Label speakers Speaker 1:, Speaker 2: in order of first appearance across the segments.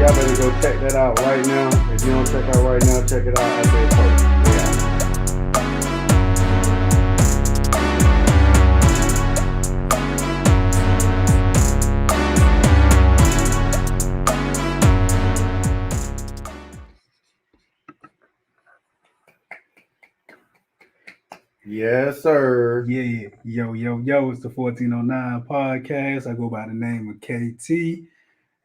Speaker 1: y'all better go check that out right now. If you don't check out right now, check it out after it posts. Yes, sir.
Speaker 2: Yeah. Yo. It's the 1409 podcast. I go by the name of KT.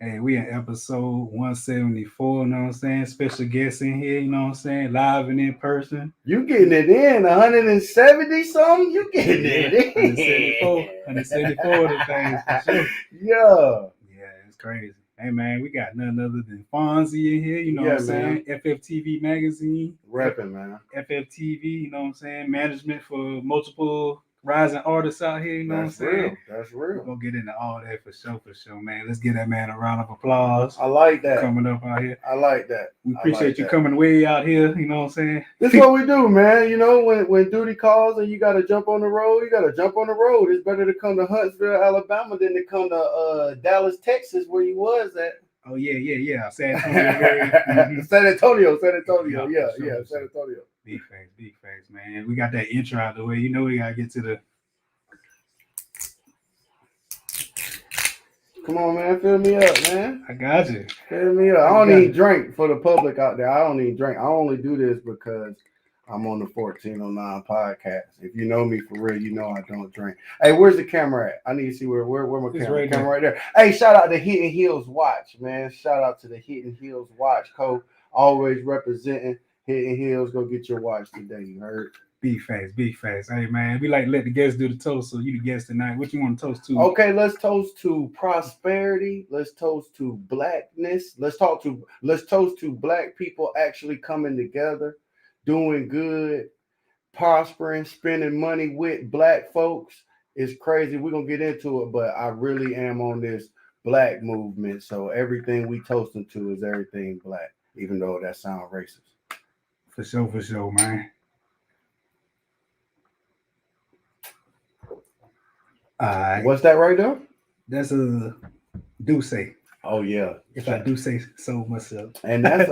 Speaker 2: Hey, we in episode 174, you know what I'm saying? Special guests in here, you know what I'm saying? Live and in person.
Speaker 1: You getting it in, 170 something? You getting it in.
Speaker 2: 174 of the things for sure.
Speaker 1: Yeah,
Speaker 2: it's crazy. Hey man, we got none other than Fonzy in here, you know what I'm saying? FFTV Magazine.
Speaker 1: Repping, man.
Speaker 2: FFTV, you know what I'm saying? Management for multiple rising artists out here, you know what I'm saying?
Speaker 1: That's real.
Speaker 2: We're gonna get into all that for sure, man. Let's give that man a round of applause.
Speaker 1: I like that.
Speaker 2: Coming up out here.
Speaker 1: I like that.
Speaker 2: We appreciate you coming way out here, you know what I'm saying?
Speaker 1: This is what we do, man. You know, when duty calls and you gotta jump on the road, you gotta jump on the road. It's better to come to Huntsville, Alabama than to come to Dallas, Texas, where you was at.
Speaker 2: Oh yeah. San Antonio.
Speaker 1: San Antonio. Yeah, San Antonio.
Speaker 2: Big facts, man. We got that intro out the way. You know we gotta get to the.
Speaker 1: Come on, man. Fill me up, man.
Speaker 2: I got you.
Speaker 1: Fill me up. I don't need drink for the public out there. I don't need drink. I only do this because I'm on the 1409 podcast. If you know me for real, you know I don't drink. Hey, where's the camera at? I need to see where my camera. Camera right there. Hey, shout out to Hidden Hills Watch, man. Shout out to the Hidden Hills Watch Co. Always representing Hidden Hills. Go get your watch today. You heard?
Speaker 2: Big facts. Hey man, we like to let the guests do the toast. So you the guest tonight. What you want to toast to?
Speaker 1: Okay, let's toast to prosperity. Let's toast to blackness. Let's toast to black people actually coming together, doing good, prospering, spending money with black folks. It's crazy. We're gonna get into it, but I really am on this black movement. So everything we toasting to is everything black, even though that sounds racist.
Speaker 2: For sure, man.
Speaker 1: What's that right there?
Speaker 2: That's a do say.
Speaker 1: Oh yeah.
Speaker 2: If I do say so myself.
Speaker 1: And that's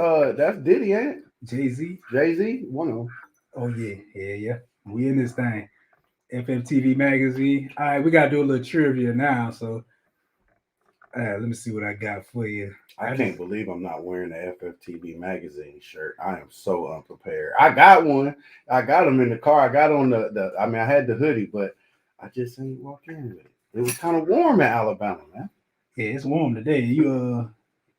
Speaker 1: Diddy, ain't it?
Speaker 2: Jay-Z,
Speaker 1: one of them.
Speaker 2: Oh yeah. We in this thing. FFTV Magazine. All right, we gotta do a little trivia now. So let me see what I got for you.
Speaker 1: I can't believe I'm not wearing the FFTV Magazine shirt. I am so unprepared. I got one. I got them in the car. I got on I had the hoodie, but I just ain't walk in with it. It was kind of warm in Alabama, man.
Speaker 2: Yeah, it's warm today. You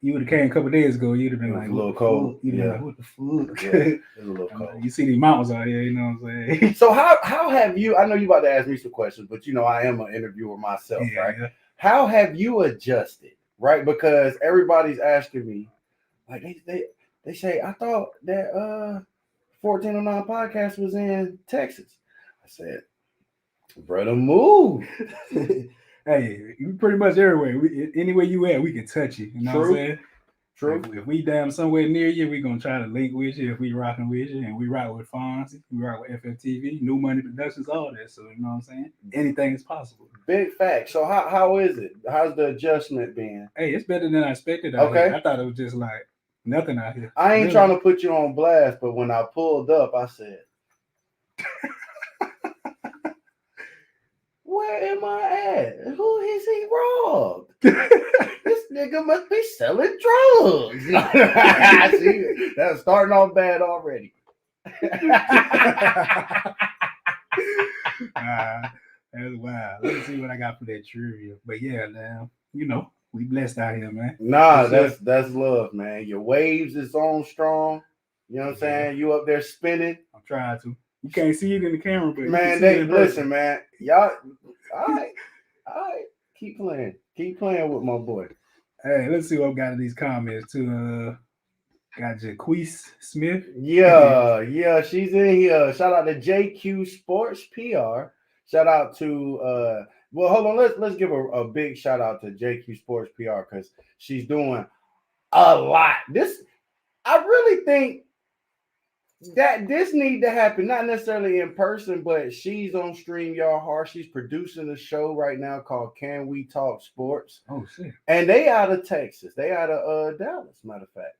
Speaker 2: would have came a couple days ago. You'd have been like
Speaker 1: a little cold.
Speaker 2: Like, what the fuck?
Speaker 1: Yeah, it was a little cold.
Speaker 2: You see these mountains out here, you know what I'm saying?
Speaker 1: So how have you? I know you about to ask me some questions, but you know I am an interviewer myself, right? Yeah. How have you adjusted, right? Because everybody's asking me, like they say, I thought that 1409 podcast was in Texas. I said, brother, move.
Speaker 2: Hey, you pretty much everywhere. Anywhere you at, we can touch you. You know what I'm saying?
Speaker 1: True.
Speaker 2: If we damn somewhere near you, we gonna try to link with you. If we rocking with you, and we rock with Fonzy, we rock with FFTV, New Money Productions, all that. So you know what I'm saying? Anything is possible.
Speaker 1: Big fact. So how is it? How's the adjustment been?
Speaker 2: Hey, it's better than I expected. Here. I thought it was just like nothing out here.
Speaker 1: I ain't trying to put you on blast, but when I pulled up, I said, where am I at? Who is he robbed? This nigga must be selling drugs. See, that's starting off bad already.
Speaker 2: That's wild. Let's see what I got for that trivia. But yeah, now you know we blessed out here, man.
Speaker 1: Nah, that's love, man. Your waves is on strong. You know what I'm saying? You up there spinning.
Speaker 2: I'm trying to. You can't see it in the camera, but
Speaker 1: man, listen, man. Y'all, all right. Keep playing with my boy.
Speaker 2: Hey, let's see what I've got in these comments too. Got Jaquise Smith.
Speaker 1: Yeah, she's in here. Shout out to JQ Sports PR. Shout out to well, hold on. Let's give a big shout out to JQ Sports PR because she's doing a lot. I really think That this need to happen, not necessarily in person, but she's on StreamYard Hard. She's producing a show right now called Can We Talk Sports,
Speaker 2: Oh shit.
Speaker 1: and they out of Texas. They out of Dallas. Matter of fact,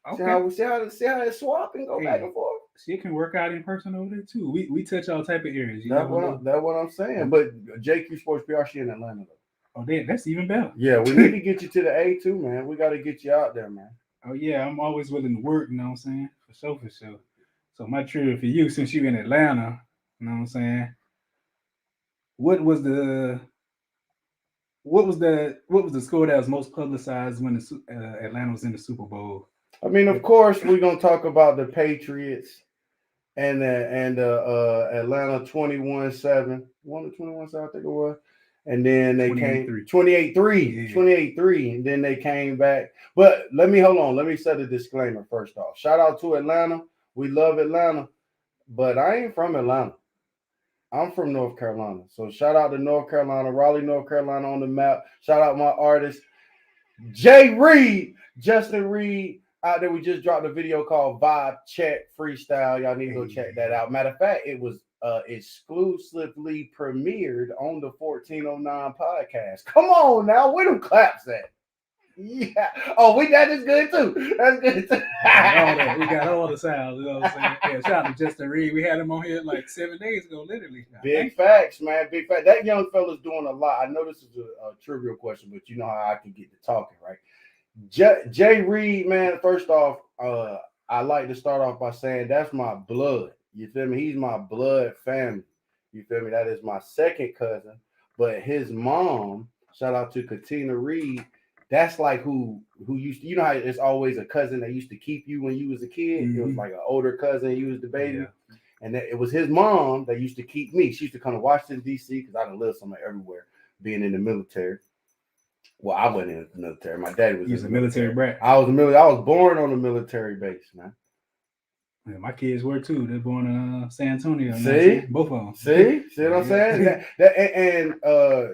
Speaker 2: Okay.
Speaker 1: see how it swap and go back
Speaker 2: Hey,
Speaker 1: and forth.
Speaker 2: she can work out in person over there too. We touch all type of areas. You never know.
Speaker 1: That's what I'm saying. But JQ Sports PR, she in Atlanta though.
Speaker 2: Oh, that's even better.
Speaker 1: Yeah, we need to get you to the A too, man. We got to get you out there, man.
Speaker 2: Oh yeah, I'm always willing to work. You know what I'm saying? For sure, for sure. So my trivia for you, since you in Atlanta, you know what I'm saying? What was the what was the score that was most publicized when Atlanta was in the Super Bowl?
Speaker 1: I mean, of course, we're gonna talk about the Patriots and the Atlanta 21-7. One to 21-7, I think it was. And then they came 28-3. 28-3. And then they came back. But let me set a disclaimer first off. Shout out to Atlanta. We love Atlanta. But I ain't from Atlanta. I'm from North Carolina. So shout out to North Carolina, Raleigh, North Carolina on the map. Shout out my artist, Jay Reed, Justin Reed. Out there, we just dropped a video called Vibe Check Freestyle. Y'all need to go check that out. Matter of fact, it was exclusively premiered on the 1409 podcast. Come on now, where them claps at? Yeah. Oh, that is good too. That's good too.
Speaker 2: We got all the sounds. You know what I'm saying? Yeah, shout out to Justin Reed. We had him on here like 7 days ago, literally.
Speaker 1: Big facts, man. Big facts. That young fella's doing a lot. I know this is a trivial question, but you know how I can get to talking, right? Jay Reed, man, first off, I like to start off by saying that's my blood. You feel me? He's my blood family. You feel me? That is my second cousin. But his mom, shout out to Katina Reed, that's like who used to, you know how it's always a cousin that used to keep you when you was a kid? Mm-hmm. It was like an older cousin, you was the baby. Yeah. And it was his mom that used to keep me. She used to come to Washington, D.C., because I done lived somewhere everywhere, being in the military. Well, I wasn't in the military. My daddy was.
Speaker 2: He was a military brat.
Speaker 1: I was born on a military base, man.
Speaker 2: Yeah, my kids were too. They're born in San Antonio.
Speaker 1: See,
Speaker 2: both of them.
Speaker 1: See what I'm saying? And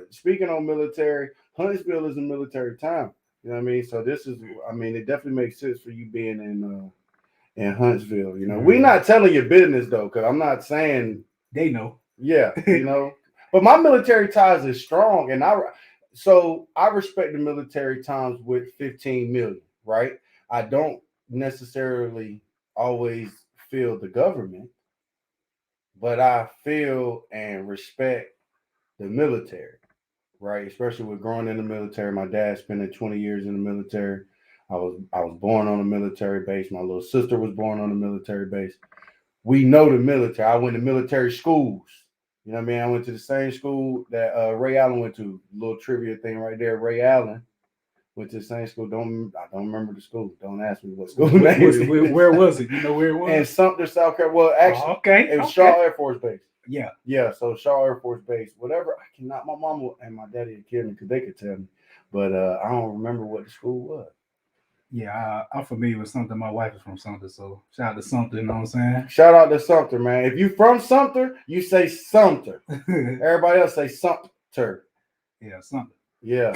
Speaker 1: speaking on military, Huntsville is a military town. You know what I mean? So this is, I mean, it definitely makes sense for you being in Huntsville. You know, we're not telling your business though, because I'm not saying
Speaker 2: they know.
Speaker 1: Yeah, you know, but my military ties is strong, and I respect the military times with 15 million, right? I don't necessarily always feel the government, but I feel and respect the military, right? Especially with growing in the military. My dad spending 20 years in the military. I was born on a military base. My little sister was born on a military base. We know the military. I went to military schools. You know what I mean? I went to the same school that Ray Allen went to. Little trivia thing right there. Ray Allen went to the same school. I don't remember the school. Don't ask me what school name is.
Speaker 2: Where was it? You know where it was?
Speaker 1: In Sumter, South Carolina. Well, actually, it was Shaw Air Force Base. Yeah. So Shaw Air Force Base. Whatever. I cannot. My mom and my daddy would kill me because they could tell me, but I don't remember what the school was.
Speaker 2: Yeah, I'm familiar with Sumter. My wife is from Sumter, so shout out to Sumter, you know what I'm saying?
Speaker 1: Shout out to Sumter, man. If you from Sumter, you say Sumter. Everybody else say Sumter.
Speaker 2: Yeah, Sumter.
Speaker 1: Yeah.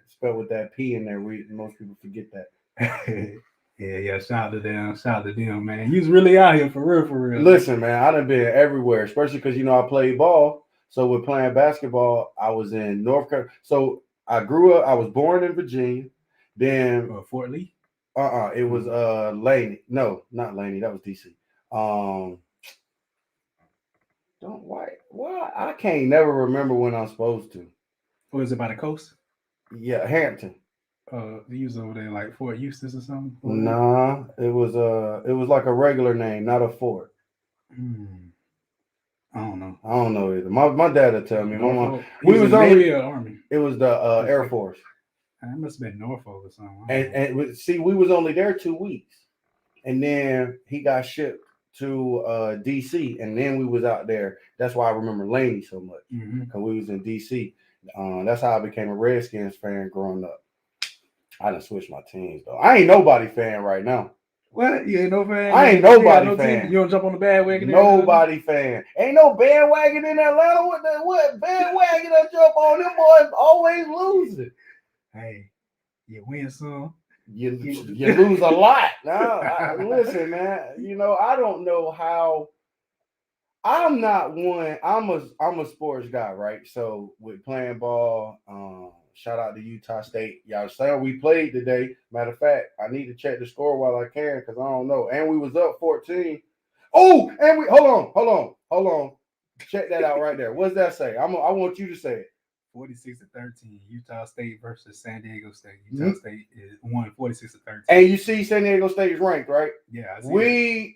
Speaker 1: Spelled with that P in there. Most people forget that.
Speaker 2: Yeah. Shout out to them, man. You was really out here for real.
Speaker 1: Listen, man, I done been everywhere, especially because, you know, I played ball. So with playing basketball, I was in North Carolina. So I was born in Virginia. Then
Speaker 2: Fort Lee?
Speaker 1: It was Laney. No, not Laney. That was DC. Why? I can't never remember when I'm supposed to.
Speaker 2: Was it by the coast?
Speaker 1: Yeah, Hampton.
Speaker 2: You was over there like Fort Eustis or something?
Speaker 1: Nah, it was like a regular name, not a fort.
Speaker 2: I don't
Speaker 1: know either. My dad would tell me. My mom.
Speaker 2: We was Navy or Army.
Speaker 1: It was the Air Force.
Speaker 2: That must have been Norfolk or something.
Speaker 1: And see, we was only there 2 weeks, and then he got shipped to DC, and then we was out there. That's why I remember Laney so much, because we was in DC. That's how I became a Redskins fan growing up. I done switched my teams though. I ain't nobody fan right now.
Speaker 2: What? You ain't no fan?
Speaker 1: I ain't nobody fan.
Speaker 2: Team? You don't jump on the bandwagon?
Speaker 1: Nobody fan. Ain't no bandwagon in Atlanta. What bandwagon I jump on? Them boys always losing.
Speaker 2: Hey, you win some.
Speaker 1: you lose a lot. Now, listen, man. I don't know how. I'm not one. I'm a sports guy, right? So with playing ball, shout out to Utah State. Y'all saw we played today. Matter of fact, I need to check the score while I can because I don't know. And we was up 14. Oh, and we hold on. Check that out right there. What's that say? I want you to say it.
Speaker 2: 46-13, Utah State versus San Diego State. Utah State is won 46-13.
Speaker 1: And you see San Diego State is ranked, right?
Speaker 2: Yeah, I see
Speaker 1: we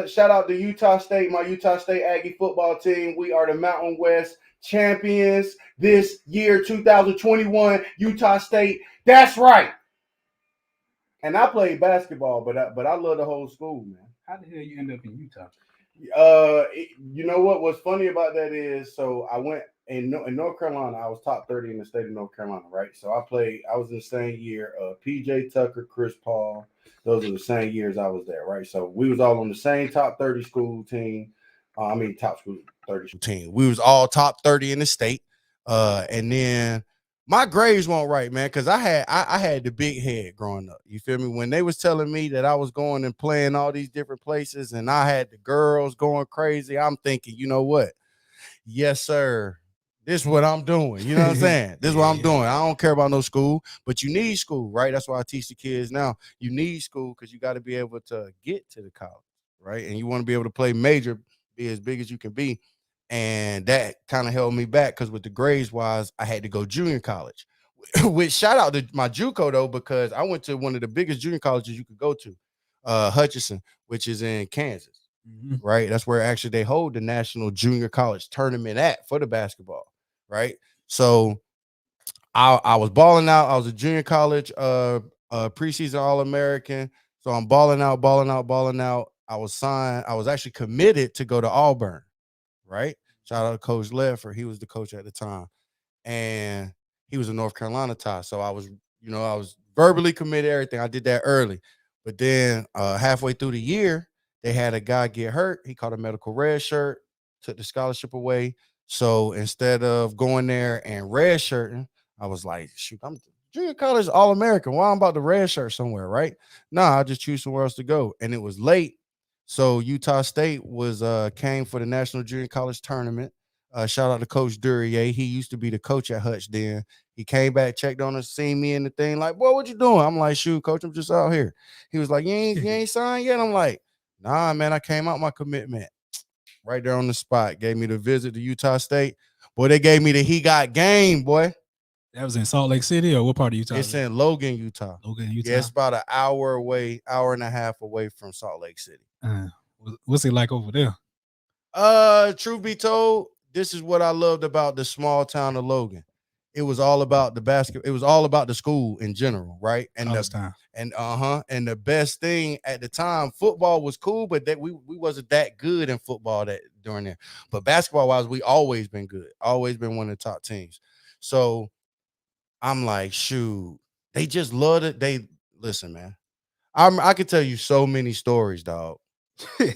Speaker 1: shout out to Utah State, my Utah State Aggie football team. We are the Mountain West champions this year, 2021. Utah State. That's right. And I played basketball, but I love the whole school, man.
Speaker 2: How the hell you end up in Utah?
Speaker 1: You know what? What's funny about that is, so I went in North Carolina. I was top 30 in the state of North Carolina, right? So I was in the same year. PJ Tucker, Chris Paul. Those are the same years I was there, right? So we was all on the same top 30 school team. Top school 30 team. We was all top 30 in the state. And then my grades weren't right, man, because I had the big head growing up. You feel me? When they was telling me that I was going and playing all these different places and I had the girls going crazy, I'm thinking, you know what? Yes, sir. This is what I'm doing. You know what I'm saying? This is what I'm doing. I don't care about no school, but you need school, right? That's why I teach the kids now. You need school because you got to be able to get to the college, right? And you want to be able to play major, be as big as you can be. And that kind of held me back because with the grades wise, I had to go junior college. Which shout out to my JUCO though, because I went to one of the biggest junior colleges you could go to, Hutchinson, which is in Kansas. Right, that's where actually they hold the national junior college tournament at for the basketball. Right, so I was balling out. I was a junior college preseason All-American. So I'm balling out. I was signed. I was actually committed to go to Auburn. Right, shout out to Coach Leffer. He was the coach at the time, and he was a North Carolina tie. So I was verbally committed. Everything I did that early, but then halfway through the year, they had a guy get hurt. He caught a medical red shirt, took the scholarship away. So instead of going there and red shirting, I was like, shoot, I'm junior college All American. Why I'm about to red shirt somewhere, right? Nah, I just choose somewhere else to go. And it was late. So Utah State was came for the National Junior College Tournament. Shout out to Coach Duryea. He used to be the coach at Hutch then. He came back, checked on us, seen me in the thing, like, boy, what you doing? I'm like, shoot, coach, I'm just out here. He was like, you ain't signed yet? I'm like, nah, man, I came out my commitment. Right there on the spot. Gave me the visit to Utah State. Boy, they gave me the he got game, boy.
Speaker 3: That was in Salt Lake City, or what part of Utah?
Speaker 1: It's in Logan, Utah.
Speaker 3: Logan, Utah.
Speaker 1: Yeah, it's about an hour away, hour and a half away from Salt Lake City.
Speaker 3: What's it like over there?
Speaker 1: Truth be told, this is what I loved about the small town of Logan. It was all about the basket. It was all about the school in general, right? And and the best thing at the time, football was cool, but that we wasn't that good in football that during there. But basketball wise, we always been good, always been one of the top teams. So I'm like, shoot, they just loved it. They listen, man. I could tell you so many stories, dog.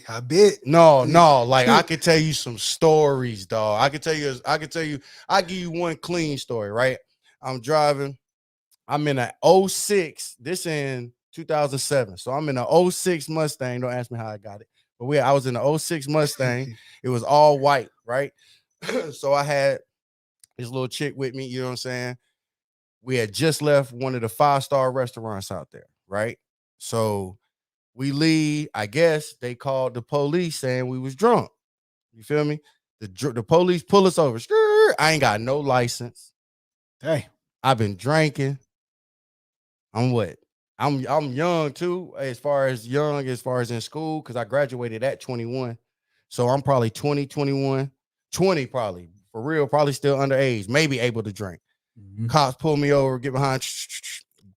Speaker 3: I bet.
Speaker 1: No, like I could tell you some stories, dog. I give you one clean story, right? I'm driving. I'm in a 06. This in 2007. So I'm in a 06 Mustang. Don't ask me how I got it. But I was in a 06 Mustang. It was all white, right? So I had this little chick with me, you know what I'm saying? We had just left one of the 5-star restaurants out there, right? So we leave. I guess they called the police saying we was drunk. You feel me? The police pull us over. I ain't got no license.
Speaker 3: Hey,
Speaker 1: I've been drinking. I'm what? I'm young too, as far as in school, because I graduated at 21. So I'm probably 20, 21, 20 probably. For real, probably still underage, maybe able to drink. Cops pull me over, get behind,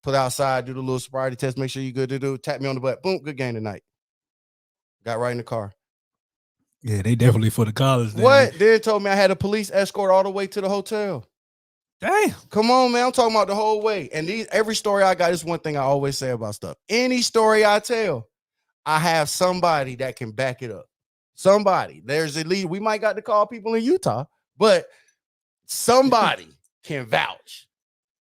Speaker 1: put outside, do the little sobriety test, make sure you good to do, tap me on the butt, boom, good game tonight. Got right in the car.
Speaker 3: Yeah, they definitely for the college.
Speaker 1: What? They told me I had a police escort all the way to the hotel.
Speaker 3: Damn.
Speaker 1: Come on, man. I'm talking about the whole way. And every story I got is one thing I always say about stuff. Any story I tell, I have somebody that can back it up. Somebody. There's at least, we might got to call people in Utah, but somebody can vouch.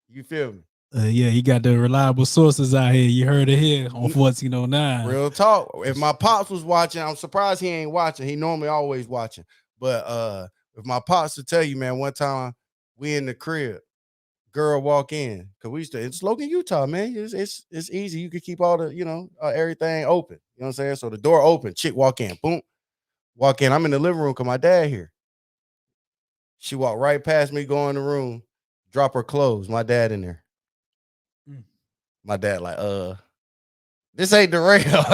Speaker 1: You feel me?
Speaker 3: Yeah, he got the reliable sources out here. You heard it here on 1409.
Speaker 1: Real talk. If my pops was watching, I'm surprised he ain't watching. He normally always watching. But if my pops would tell you, man, one time we in the crib, girl walk in, cause we used to, it's Logan, Utah, man. It's easy. You could keep all the, everything open. You know what I'm saying? So the door open, chick walk in, boom, walk in. I'm in the living room cause my dad here. She walked right past me, go in the room, drop her clothes. My dad in there. My dad like, this ain't the real.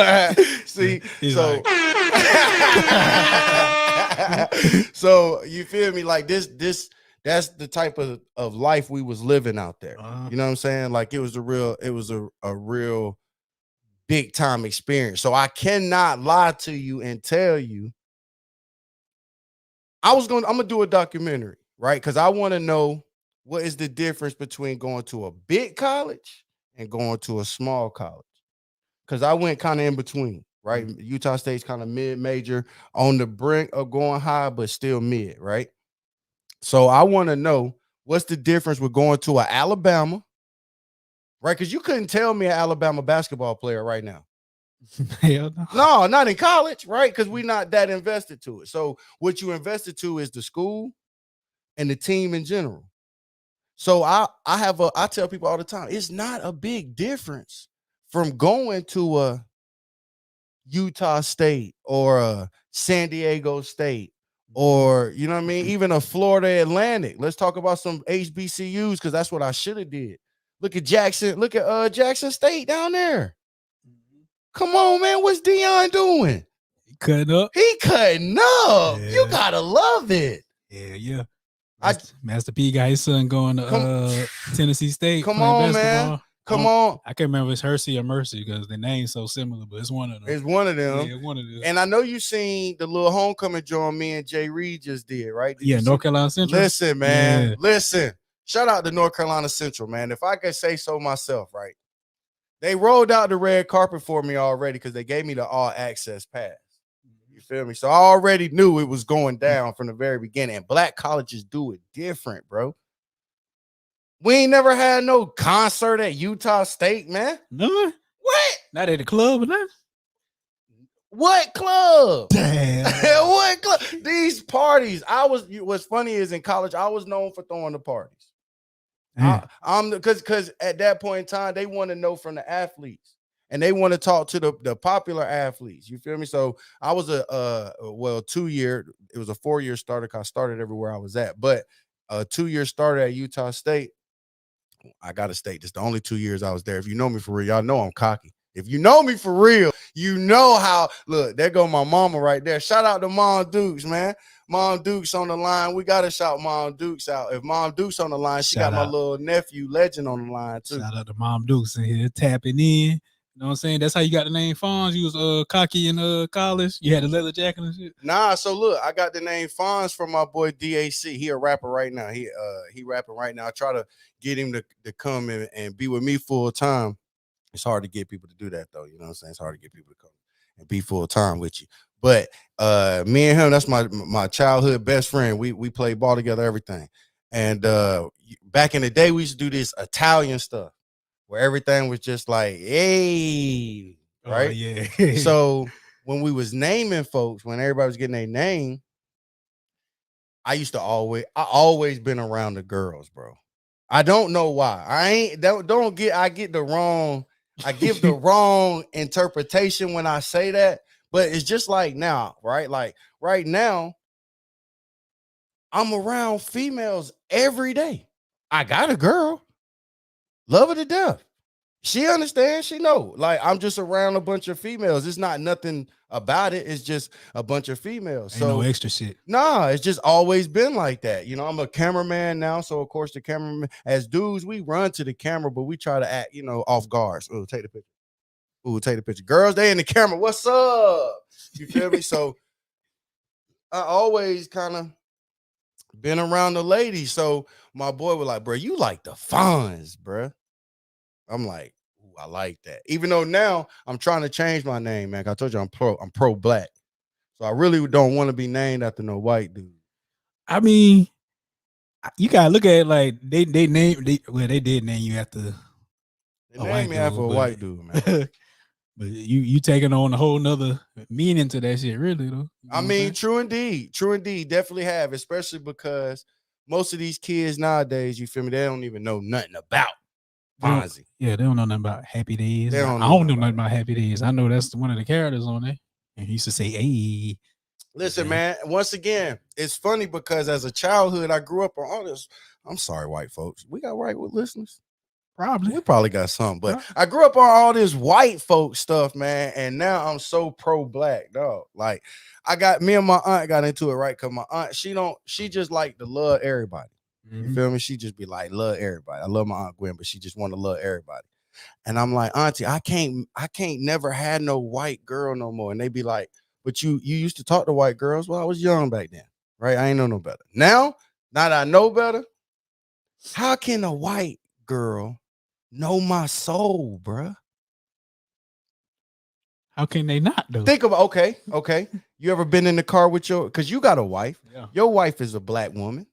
Speaker 1: See,
Speaker 3: He's
Speaker 1: so so you feel me? Like this that's the type of life we was living out there. You know what I'm saying? Like it was a real big time experience. So I cannot lie to you and tell you I'm gonna do a documentary, right? Because I want to know what is the difference between going to a big college and going to a small college. Because I went kind of in between, right? Utah State's kind of mid-major, on the brink of going high, but still mid, right? So I want to know what's the difference with going to an Alabama, right? Because you couldn't tell me an Alabama basketball player right now.
Speaker 3: Hell no.
Speaker 1: No, not in college, right? Because we're not that invested to it. So what you invested to is the school and the team in general. So I tell people all the time, it's not a big difference from going to a Utah State or a San Diego State or, you know what I mean, even a Florida Atlantic. Let's talk about some HBCUs because that's what I should have did. Look at Jackson. Look at Jackson State down there. Come on, man. What's Dion doing?
Speaker 3: He cutting up.
Speaker 1: He cutting up.
Speaker 3: Yeah.
Speaker 1: You gotta love it.
Speaker 3: Yeah. Master P got his son going to Tennessee State.
Speaker 1: Come
Speaker 3: playing
Speaker 1: on,
Speaker 3: basketball.
Speaker 1: man. Come on.
Speaker 3: I can't remember if it's Hersey or Mercy because the name's so similar, but it's one of them.
Speaker 1: It's one of them.
Speaker 3: Yeah, one of them.
Speaker 1: And I know you seen the little homecoming joint me and Jay Reed just did, right?
Speaker 3: Yeah, North Carolina Central.
Speaker 1: Listen, man.
Speaker 3: Yeah.
Speaker 1: Listen. Shout out to North Carolina Central, man. If I could say so myself, right? They rolled out the red carpet for me already because they gave me the all access pass. You feel me? So I already knew it was going down from the very beginning. And black colleges do it different, bro. We ain't never had no concert at Utah State, man.
Speaker 3: No?
Speaker 1: What?
Speaker 3: Not at the club or nothing?
Speaker 1: What club?
Speaker 3: Damn.
Speaker 1: What club? These parties. What's funny is in college, I was known for throwing the parties. I'm because at that point in time, they want to know from the athletes and they want to talk to the popular athletes. You feel me? So I was it was a 4-year starter. I started everywhere I was at, but a 2-year starter at Utah State. I gotta state this: the only 2 years I was there. If you know me for real, y'all know I'm cocky. If you know me for real, you know how. Look, there go my mama right there. Shout out to Mom Dukes, man. Mom Dukes on the line. We gotta shout Mom Dukes out. If Mom Dukes on the line, she got my little nephew Legend on the line too.
Speaker 3: Shout out to Mom Dukes in here tapping in. You know what I'm saying? That's how you got the name Fonz. You was cocky in college. You had a leather jacket and shit.
Speaker 1: Nah, so look, I got the name Fonz from my boy DAC. He a rapper right now. He rapping right now. I try to get him to come and be with me full time. It's hard to get people to do that though. You know what I'm saying? It's hard to get people to come and be full time with you. But me and him, that's my childhood best friend. We played ball together, everything. And back in the day, we used to do this Italian stuff where everything was just like, hey, right?
Speaker 3: Oh, yeah.
Speaker 1: So when we was naming folks, when everybody was getting their name, I always been around the girls, bro. I don't know why. I give the wrong interpretation when I say that, but it's just like now, right? Like right now, I'm around females every day. I got a girl, love her to death. She understands, she know. Like I'm just around a bunch of females. It's not nothing about it. It's just a bunch of females.
Speaker 3: Ain't no extra shit.
Speaker 1: Nah, it's just always been like that. You know, I'm a cameraman now. So of course the cameraman, as dudes, we run to the camera, but we try to act, off guards. Oh, take the picture. Ooh, take the picture. Girls, they in the camera. What's up? You feel me? So I always kind of been around the ladies. So my boy was like, bro, you like the Fonz, bro. I'm like, ooh, I like that. Even though now I'm trying to change my name, man. I told you I'm pro black. So I really don't want to be named after no white dude.
Speaker 3: I mean, You gotta look at it like they did name you after
Speaker 1: They
Speaker 3: a
Speaker 1: named
Speaker 3: white
Speaker 1: me after
Speaker 3: dude,
Speaker 1: a
Speaker 3: but-
Speaker 1: white dude, man.
Speaker 3: But you taking on a whole nother meaning to that shit, really though. You know
Speaker 1: I
Speaker 3: what I'm
Speaker 1: mean,
Speaker 3: saying?
Speaker 1: true indeed, definitely have, especially because most of these kids nowadays, you feel me, they don't even know nothing about
Speaker 3: They don't-
Speaker 1: Fonzy.
Speaker 3: yeah, they don't know nothing about Happy Days.
Speaker 1: They
Speaker 3: I
Speaker 1: don't
Speaker 3: don't
Speaker 1: know
Speaker 3: know
Speaker 1: nothing
Speaker 3: nothing about Happy Days. I know that's one of the characters on there. And he used to say, "Hey,
Speaker 1: Listen,
Speaker 3: Yeah.
Speaker 1: man, once again, it's funny because as a childhood, I grew up on all this. I'm sorry, white folks. We got right with listeners.
Speaker 3: probably."
Speaker 1: We probably got some, but
Speaker 3: Probably.
Speaker 1: I grew up on all this white folk stuff, man. And now I'm so pro-black, dog. Like, me and my aunt got into it, right? Because my aunt, she just like to love everybody. You
Speaker 3: Mhm.
Speaker 1: feel me? She just be like, love everybody. I love my Aunt Gwen, but she just want to love everybody. And I'm like, Auntie, I can't never had no white girl no more. And they be like, but you used to talk to white girls. Well, I was young back then, right? I ain't know no better. Now that I know better, how can a white girl know my soul, bruh?
Speaker 3: How can they not though?
Speaker 1: Think about okay. You ever been in the car with because you got a wife?
Speaker 3: Yeah.
Speaker 1: Your wife is a black woman.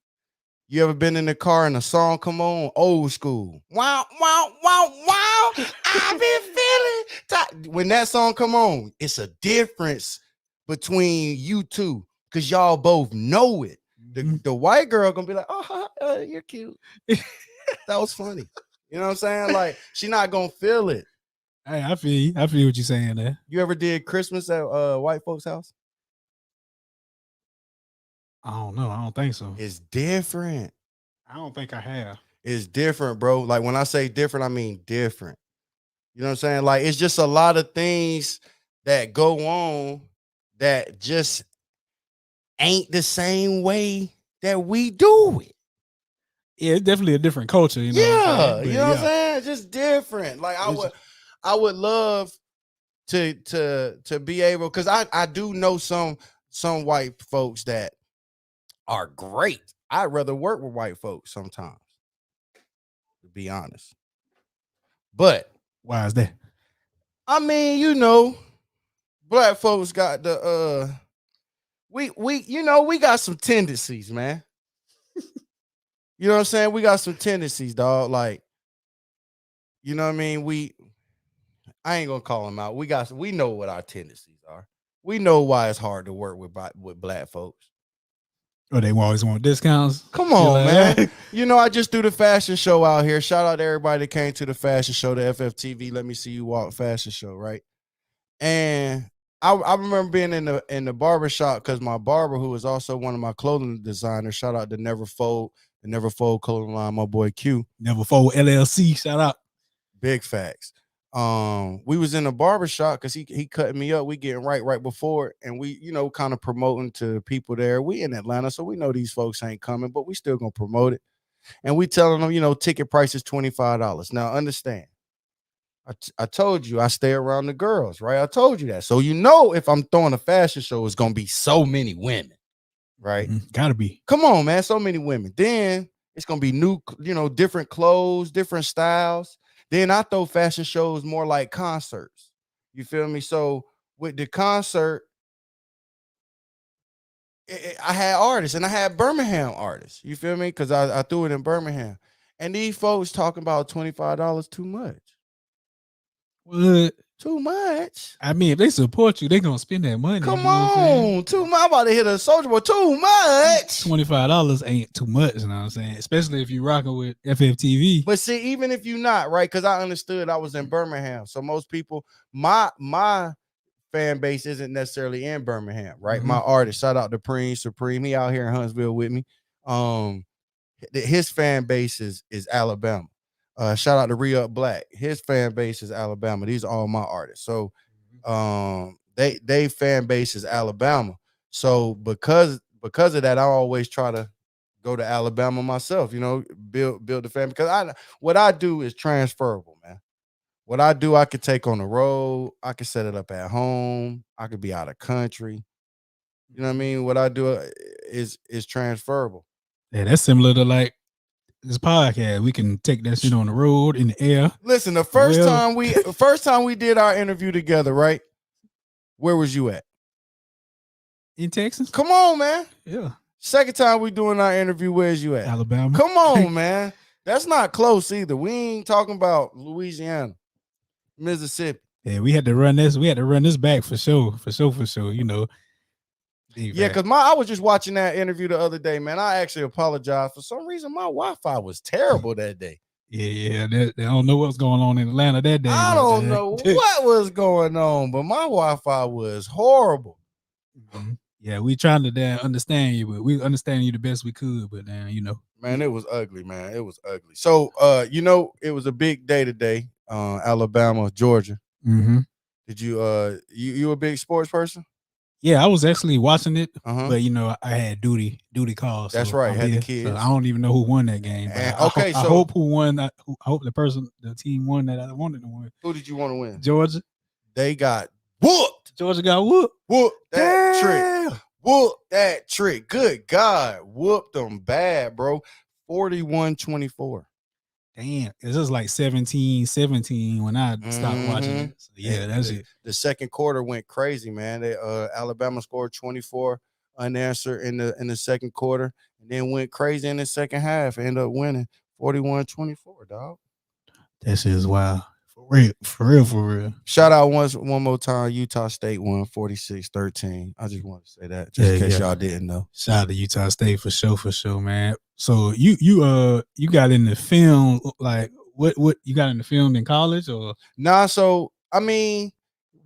Speaker 1: You ever been in the car and a song come on, old school? Wow, wow, wow, wow. I've been feeling. When that song come on, it's a difference between you two because y'all both know it.
Speaker 3: Mhm.
Speaker 1: The white girl gonna be like, oh, you're cute. That was funny. You know what I'm saying? Like, she not gonna feel it.
Speaker 3: Hey, I feel you. I feel what you're saying there.
Speaker 1: You ever did Christmas at white folks' house?
Speaker 3: I don't know. I don't think so.
Speaker 1: It's different.
Speaker 3: I don't think I have.
Speaker 1: It's different, bro. Like, when I say different, I mean different. You know what I'm saying? Like, it's just a lot of things that go on that just ain't the same way that we do it.
Speaker 3: Yeah, it's definitely a different culture, you know. What I'm
Speaker 1: Yeah,
Speaker 3: saying?
Speaker 1: you
Speaker 3: But
Speaker 1: know what
Speaker 3: yeah.
Speaker 1: I'm saying? It's just different. Like, I would love to be able, because I do know some white folks that are great. I'd rather work with white folks sometimes, to be honest. But
Speaker 3: Why is that?
Speaker 1: I mean, you know, black folks got the we got some tendencies, man. You know what I'm saying? We got some tendencies, dog. Like, you know what I mean? I ain't gonna call them out. We know what our tendencies are. We know why it's hard to work with black folks.
Speaker 3: Or they always want discounts.
Speaker 1: Come
Speaker 3: Shit
Speaker 1: on,
Speaker 3: like
Speaker 1: man.
Speaker 3: that.
Speaker 1: You know, I just threw the fashion show out here. Shout out to everybody that came to the fashion show, the FFTV. Let me see you walk fashion show, right? And I remember being in the barber shop because my barber, who is also one of my clothing designers, shout out to the Never Fold clothing line, my boy Q.
Speaker 3: Never Fold LLC. Shout out.
Speaker 1: Big facts. We was in the barber shop because he cutting me up. We getting right before it, and we, you know, kind of promoting to people there. We in Atlanta, so we know these folks ain't coming, but we still gonna promote it. And we telling them, you know, ticket price is $25. Now understand, I told you I stay around the girls, right? I told you that. So you know, if I'm throwing a fashion show, it's gonna be so many women, right?
Speaker 3: Gotta be.
Speaker 1: Come on, man, so many women. Then it's gonna be new, you know, different clothes, different styles. Then I throw fashion shows more like concerts. You feel me? So with the concert, I had artists and I had Birmingham artists. You feel me? Because I threw it in Birmingham. And these folks talking about $25 too much.
Speaker 3: What?
Speaker 1: Too much.
Speaker 3: I mean, if they support you, they gonna spend that money.
Speaker 1: Come
Speaker 3: you know what I'm saying?
Speaker 1: on. Too much. I'm about to hit a soldier boy. Too much.
Speaker 3: $25 ain't too much, you know what I'm saying? Especially if you rocking with FFTV.
Speaker 1: But see, even if you're not, right? Because I understood I was in Birmingham. So most people, my fan base isn't necessarily in Birmingham, right? My artist, shout out to Supreme. He out here in Huntsville with me. His fan base is Alabama. Shout out to Re-Up Black. His fan base is Alabama. These are all my artists. So they fan base is Alabama. So because of that, I always try to go to Alabama myself, you know, build the family. Because what I do is transferable, man. What I do, I could take on the road. I could set it up at home. I could be out of country. You know what I mean? What I do is transferable.
Speaker 3: Yeah, that's similar to like this podcast. We can take that shit on the road, in the air.
Speaker 1: Listen, the first time we did our interview together, right? Where was you at?
Speaker 3: In Texas?
Speaker 1: Come on, man.
Speaker 3: Yeah.
Speaker 1: Second time we doing our interview, where's you at?
Speaker 3: Alabama.
Speaker 1: Come on, man. That's not close either. We ain't talking about Louisiana, Mississippi.
Speaker 3: Yeah, we had to run this. We had to run this back for sure. You know.
Speaker 1: Yeah, because I was just watching that interview the other day, man. I actually apologize. For some reason, my Wi-Fi was terrible that day.
Speaker 3: Yeah. They don't know what's going on in Atlanta that day.
Speaker 1: I don't know what was going on, but my Wi-Fi was horrible.
Speaker 3: Mm-hmm. Yeah, we trying to understand you, but we understand you the best we could. But you know,
Speaker 1: man, it was ugly, man. It was ugly. So, you know, it was a big day today. Alabama, Georgia.
Speaker 3: Mm-hmm.
Speaker 1: Did you you a big sports person?
Speaker 3: Yeah, I was actually watching it,
Speaker 1: Uh-huh.
Speaker 3: but you know, I had duty calls.
Speaker 1: That's
Speaker 3: so
Speaker 1: right. Had the kids.
Speaker 3: So I don't even know who won that game. But I hope who won. I hope the team won that I wanted to win.
Speaker 1: Who did you want to win?
Speaker 3: Georgia.
Speaker 1: They got whooped.
Speaker 3: Georgia got whooped.
Speaker 1: Whooped that trick. Whooped that trick. Good God. Whooped them bad, bro. 41-24.
Speaker 3: Damn. It was like 17-17 when I stopped watching it. So yeah, that's it.
Speaker 1: The second quarter went crazy, man. They Alabama scored 24 unanswered in the second quarter and then went crazy in the second half. Ended up winning 41-24, dog.
Speaker 3: That shit is wild. For real. Shout out
Speaker 1: one more time. Utah State won 46-13. I just want to say that just in case y'all didn't know.
Speaker 3: Shout out to Utah State for sure, man. So you got in the film, like what you got in the film in college or
Speaker 1: nah? So I mean,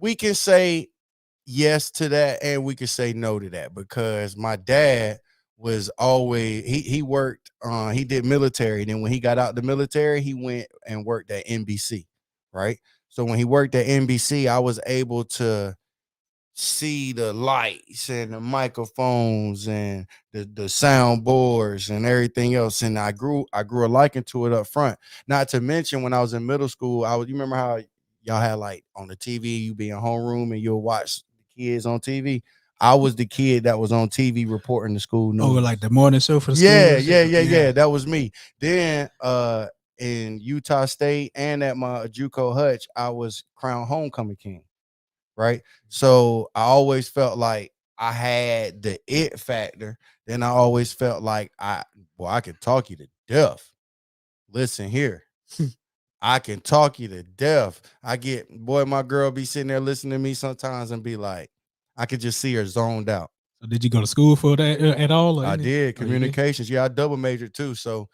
Speaker 1: we can say yes to that and we can say no to that because my dad was always he worked he did military, and then when he got out the military he went and worked at NBC. Right. So when he worked at NBC, I was able to see the lights and the microphones and the soundboards and everything else. And I grew a liking to it up front. Not to mention when I was in middle school, you remember how y'all had like on the TV, you be in homeroom and you'll watch the kids on TV. I was the kid that was on TV reporting the school news.
Speaker 3: Oh, like the morning show for the
Speaker 1: school? Yeah. That was me. Then in Utah State and at my JUCO Hutch, I was crowned homecoming king, right? So I always felt like I had the it factor. Then I always felt like I can talk you to death. Listen here. I can talk you to death. My girl be sitting there listening to me sometimes and be like, I could just see her zoned out.
Speaker 3: So did you go to school for that at all?
Speaker 1: I did. Communications. Yeah, I double majored too. So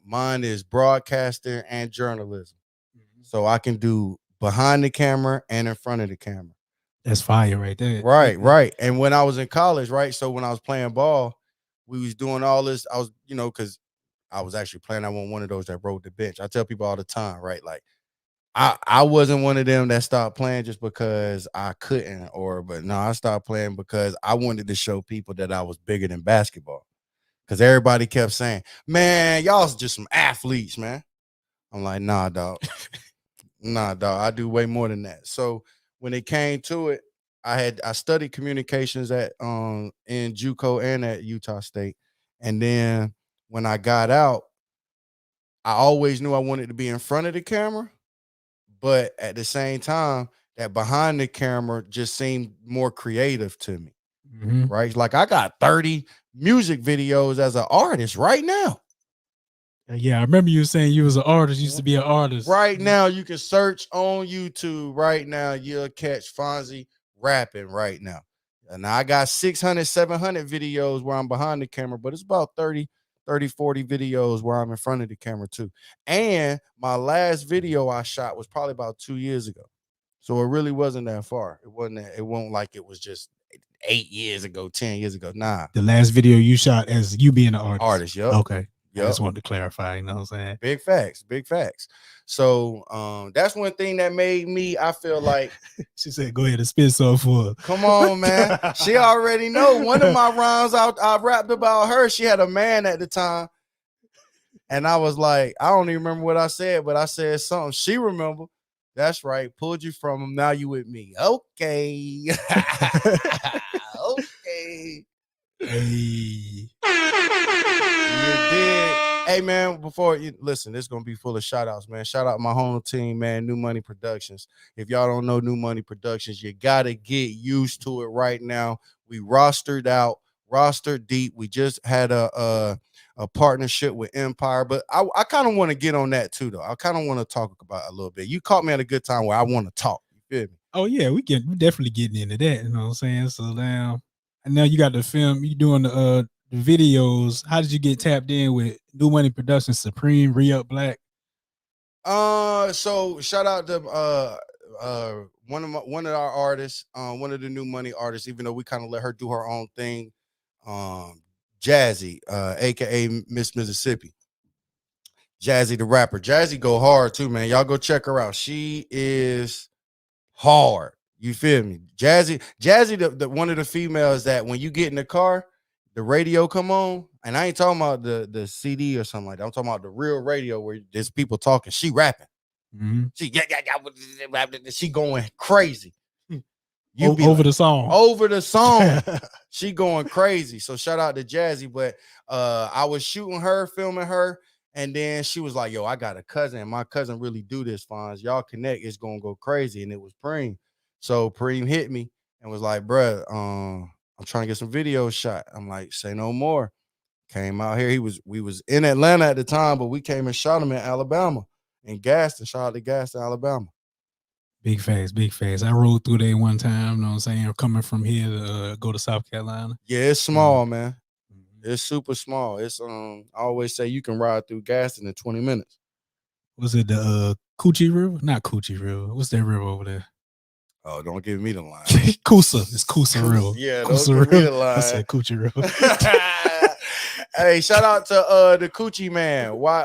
Speaker 1: mine is broadcasting and journalism. Mm-hmm. So I can do behind the camera and in front of the camera.
Speaker 3: That's fire right there.
Speaker 1: Right. And when I was in college, right? So when I was playing ball, we was doing all this. I was, because I was actually playing. I wasn't one of those that rode the bench. I tell people all the time, right? Like I wasn't one of them that stopped playing just because I couldn't I stopped playing because I wanted to show people that I was bigger than basketball. Because everybody kept saying, man, y'all's just some athletes, man. I'm like, nah, dog. I do way more than that. So when it came to it, I studied communications in JUCO and at Utah State. And then when I got out, I always knew I wanted to be in front of the camera. But at the same time, that behind the camera just seemed more creative to me. Mm-hmm. Right? Like I got 30 music videos as an artist right now.
Speaker 3: Yeah, I remember you saying you was an artist, used to be an artist.
Speaker 1: Right now, you can search on YouTube right now. You'll catch Fonzy rapping right now. And I got 600, 700 videos where I'm behind the camera, but it's about 30, 40 videos where I'm in front of the camera too. And my last video I shot was probably about 2 years ago. So it really wasn't that far. It wasn't like it was just 8 years ago, 10 years ago. Nah.
Speaker 3: The last video you shot as you being an artist.
Speaker 1: Yep.
Speaker 3: Okay.
Speaker 1: Yep.
Speaker 3: I just wanted to clarify, you know what I'm saying?
Speaker 1: Big facts. So that's one thing that made me, I feel like.
Speaker 3: She said, go ahead and spit some for her.
Speaker 1: Come on, man. She already know. One of my rhymes I rapped about her, she had a man at the time. And I was like, I don't even remember what I said, but I said something. She remember. That's right. Pulled you from him. Now you with me. Okay. Okay.
Speaker 3: Hey.
Speaker 1: You did. Hey, man, before you listen, this is going to be full of shout outs, man. Shout out my home team, man. New Money Productions. If y'all don't know New Money Productions, you got to get used to it right now. We rostered out roster deep. We just had a partnership with Empire, but I kind of want to get on that too, though. I kind of want to talk about it a little bit. You caught me at a good time where I want to talk. You feel me?
Speaker 3: Oh yeah, we definitely getting into that. You know what I'm saying? So now, and now you got the film. You doing the videos. How did you get tapped in with New Money Productions, Supreme, Re-Up Black?
Speaker 1: So shout out to one of our artists, one of the New Money artists, even though we kind of let her do her own thing. Jazzy, aka Miss Mississippi. Jazzy the rapper. Jazzy go hard too, man. Y'all go check her out. She is hard. You feel me? Jazzy, the one of the females that when you get in the car, the radio come on, and I ain't talking about the CD or something like that. I'm talking about the real radio where there's people talking. She rapping.
Speaker 3: Mm-hmm.
Speaker 1: She going crazy.
Speaker 3: You be over like, the song.
Speaker 1: Over the song. She going crazy. So shout out to Jazzy. But I was shooting her, filming her, and then she was like, yo, I got a cousin, and my cousin really do this, Fonz. Y'all connect, it's gonna go crazy. And it was Preem. So Preem hit me and was like, bruh, I'm trying to get some videos shot. I'm like, say no more. Came out here. We was in Atlanta at the time, but we came and shot him in Alabama. In Gaston. Shout out to Gaston, Alabama.
Speaker 3: Big facts, big facts. I rode through there one time, you know what I'm saying? Coming from here to go to South Carolina.
Speaker 1: Yeah, it's small, man. It's super small. It's I always say you can ride through Gaston in 20 minutes.
Speaker 3: Was it the Coochie River? Not Coochie River. What's that river over there?
Speaker 1: Oh, don't give me the line.
Speaker 3: Coosa. It's Coosa River.
Speaker 1: Yeah,
Speaker 3: Coosa
Speaker 1: don't give
Speaker 3: River.
Speaker 1: me the line.
Speaker 3: I said Coochie River.
Speaker 1: Hey, shout out to the Coochie man. Why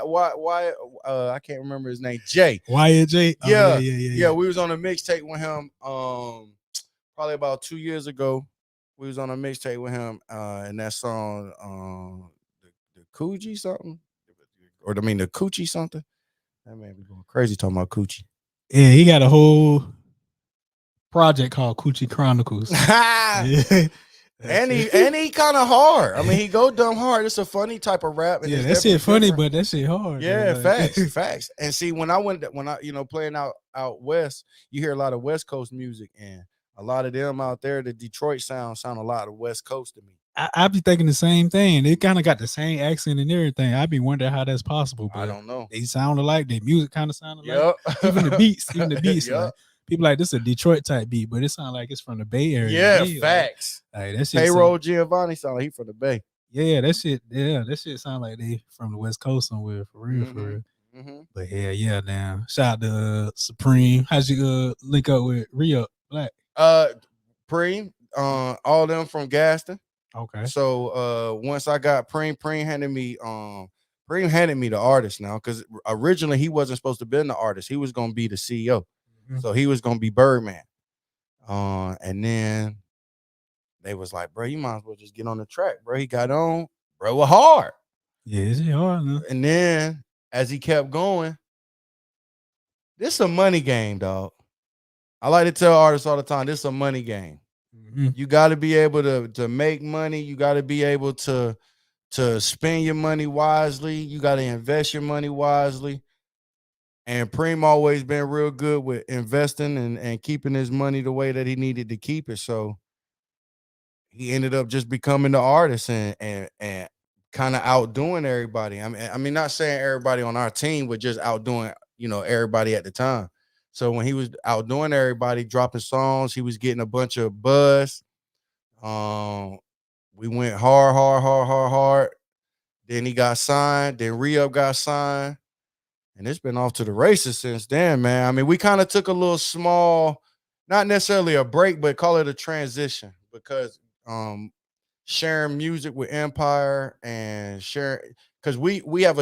Speaker 1: I can't remember his name. Jay.
Speaker 3: Wyatt J. Oh,
Speaker 1: yeah. We was on a mixtape with him probably about 2 years ago. We was on a mixtape with him and that song the Coochie something. Or I mean the Coochie something. That man be going crazy talking about Coochie.
Speaker 3: Yeah, he got a whole project called Coochie Chronicles.
Speaker 1: Yeah. And he kind of hard. I mean, he go dumb hard. It's a funny type of rap. And
Speaker 3: yeah, that shit funny, but that shit hard.
Speaker 1: Yeah, facts. And see, when I playing out west, you hear a lot of West Coast music, and a lot of them out there, the Detroit sound a lot of West Coast to me.
Speaker 3: I be thinking the same thing. They kind of got the same accent and everything. I be wondering how that's possible. But
Speaker 1: I don't know.
Speaker 3: They sound alike. Their music kind of sounded like. Even the beats. Yep. Like, people like this is a Detroit type beat, but it sounds like it's from the Bay Area.
Speaker 1: Yeah, facts.
Speaker 3: Like that shit.
Speaker 1: Payroll Giovanni sound like he from the Bay.
Speaker 3: Yeah, that shit sound like they from the West Coast somewhere for real, for real.
Speaker 1: Mm-hmm.
Speaker 3: But yeah, damn. Shout out to Supreme. How'd you link up with Re-Up Black?
Speaker 1: Preem, all them from Gaston.
Speaker 3: Okay.
Speaker 1: So once I got Preem handed me the artist now, because originally he wasn't supposed to be the artist. He was gonna be the CEO. Mm-hmm. So he was gonna be Birdman. And then they was like, bro, you might as well just get on the track, bro. He got on, bro, was hard.
Speaker 3: Yeah, it's hard, man.
Speaker 1: And then as he kept going, this is a money game, dog. I like to tell artists all the time, this is a money game. Mm-hmm. You got to be able to make money. You got to be able to spend your money wisely. You got to invest your money wisely. And Preem always been real good with investing and keeping his money the way that he needed to keep it. So he ended up just becoming the artist and kind of outdoing everybody. I mean, not saying everybody on our team, but just outdoing, everybody at the time. So when he was outdoing everybody, dropping songs, he was getting a bunch of buzz. We went hard. Then he got signed. Then Re-Up got signed. And it's been off to the races since then, man. I mean, we kind of took a little small, not necessarily a break, but call it a transition because sharing music with Empire and sharing, because we have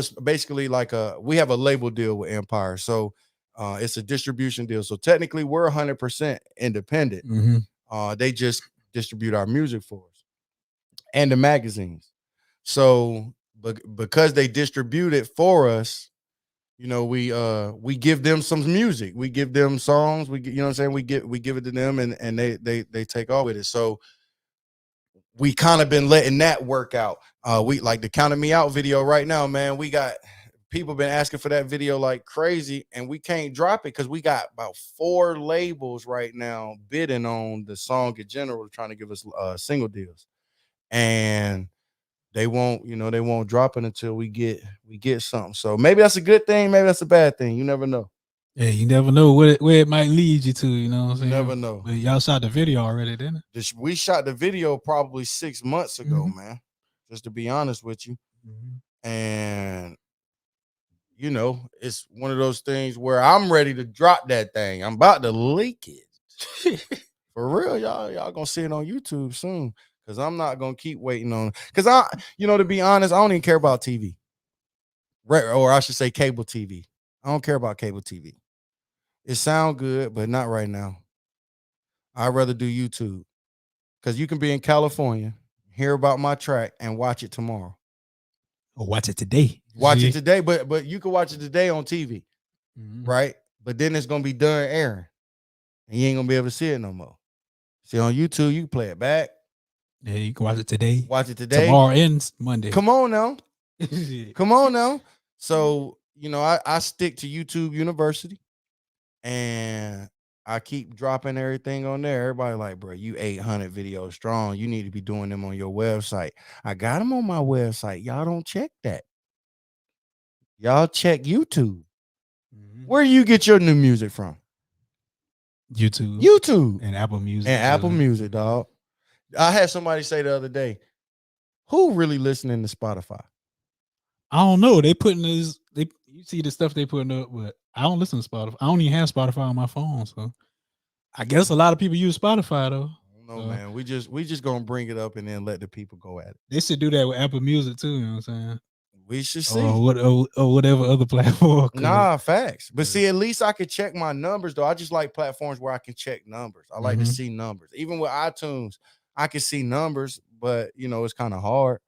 Speaker 1: we have a label deal with Empire. So it's a distribution deal. So technically we're 100% independent. Mm-hmm. They just distribute our music for us and the magazines. So because they distribute it for us, we give them some music, we give them songs, we give it to them and they take off with it. So we kind of been letting that work out. We like the Counting Me Out video right now, man. We got people been asking for that video like crazy, and we can't drop it because we got about 4 labels right now bidding on the song in general, trying to give us single deals. and they won't drop it until we get something. So maybe that's a good thing, maybe that's a bad thing. You never know.
Speaker 3: Yeah, you never know where it might lead you to. You know what I'm
Speaker 1: You
Speaker 3: saying?
Speaker 1: never know.
Speaker 3: But y'all shot the video already, didn't it?
Speaker 1: We shot the video probably 6 months ago,
Speaker 3: Mhm.
Speaker 1: man. Just to be honest with you.
Speaker 3: Mhm.
Speaker 1: And it's one of those things where I'm ready to drop that thing. I'm about to leak it. For real, y'all gonna see it on YouTube soon. Cause I'm not gonna keep waiting on. Cause to be honest, I don't even care about TV. Or I should say cable TV. I don't care about cable TV. It sound good, but not right now. I'd rather do YouTube. Cause you can be in California, hear about my track, and watch it tomorrow.
Speaker 3: Or watch it today.
Speaker 1: Watch it today, but you can watch it today on TV, right? But then it's gonna be done airing, and you ain't gonna be able to see it no more. See, on YouTube, you can play it back.
Speaker 3: Yeah, you can watch it today.
Speaker 1: Watch it today.
Speaker 3: Tomorrow and Monday.
Speaker 1: Come on now. Come on now. So, I stick to YouTube University, and I keep dropping everything on there. Everybody like, bro, you 800 videos strong. You need to be doing them on your website. I got them on my website. Y'all don't check that. Y'all check YouTube. Where do you get your new music from? YouTube.
Speaker 3: And Apple Music.
Speaker 1: And Apple Music, dog. I had somebody say the other day, who really listening to Spotify?
Speaker 3: I don't know. They putting this. You see the stuff they putting up, but I don't listen to Spotify. I don't even have Spotify on my phone, so I guess a lot of people use Spotify though.
Speaker 1: No, man. We just gonna bring it up and then let the people go at it.
Speaker 3: They should do that with Apple Music too. You know what I'm saying?
Speaker 1: We should see.
Speaker 3: Or whatever other platform.
Speaker 1: Nah, facts. But see, at least I could check my numbers though. I just like platforms where I can check numbers. I like to see numbers. Even with iTunes, I can see numbers, but it's kind of hard.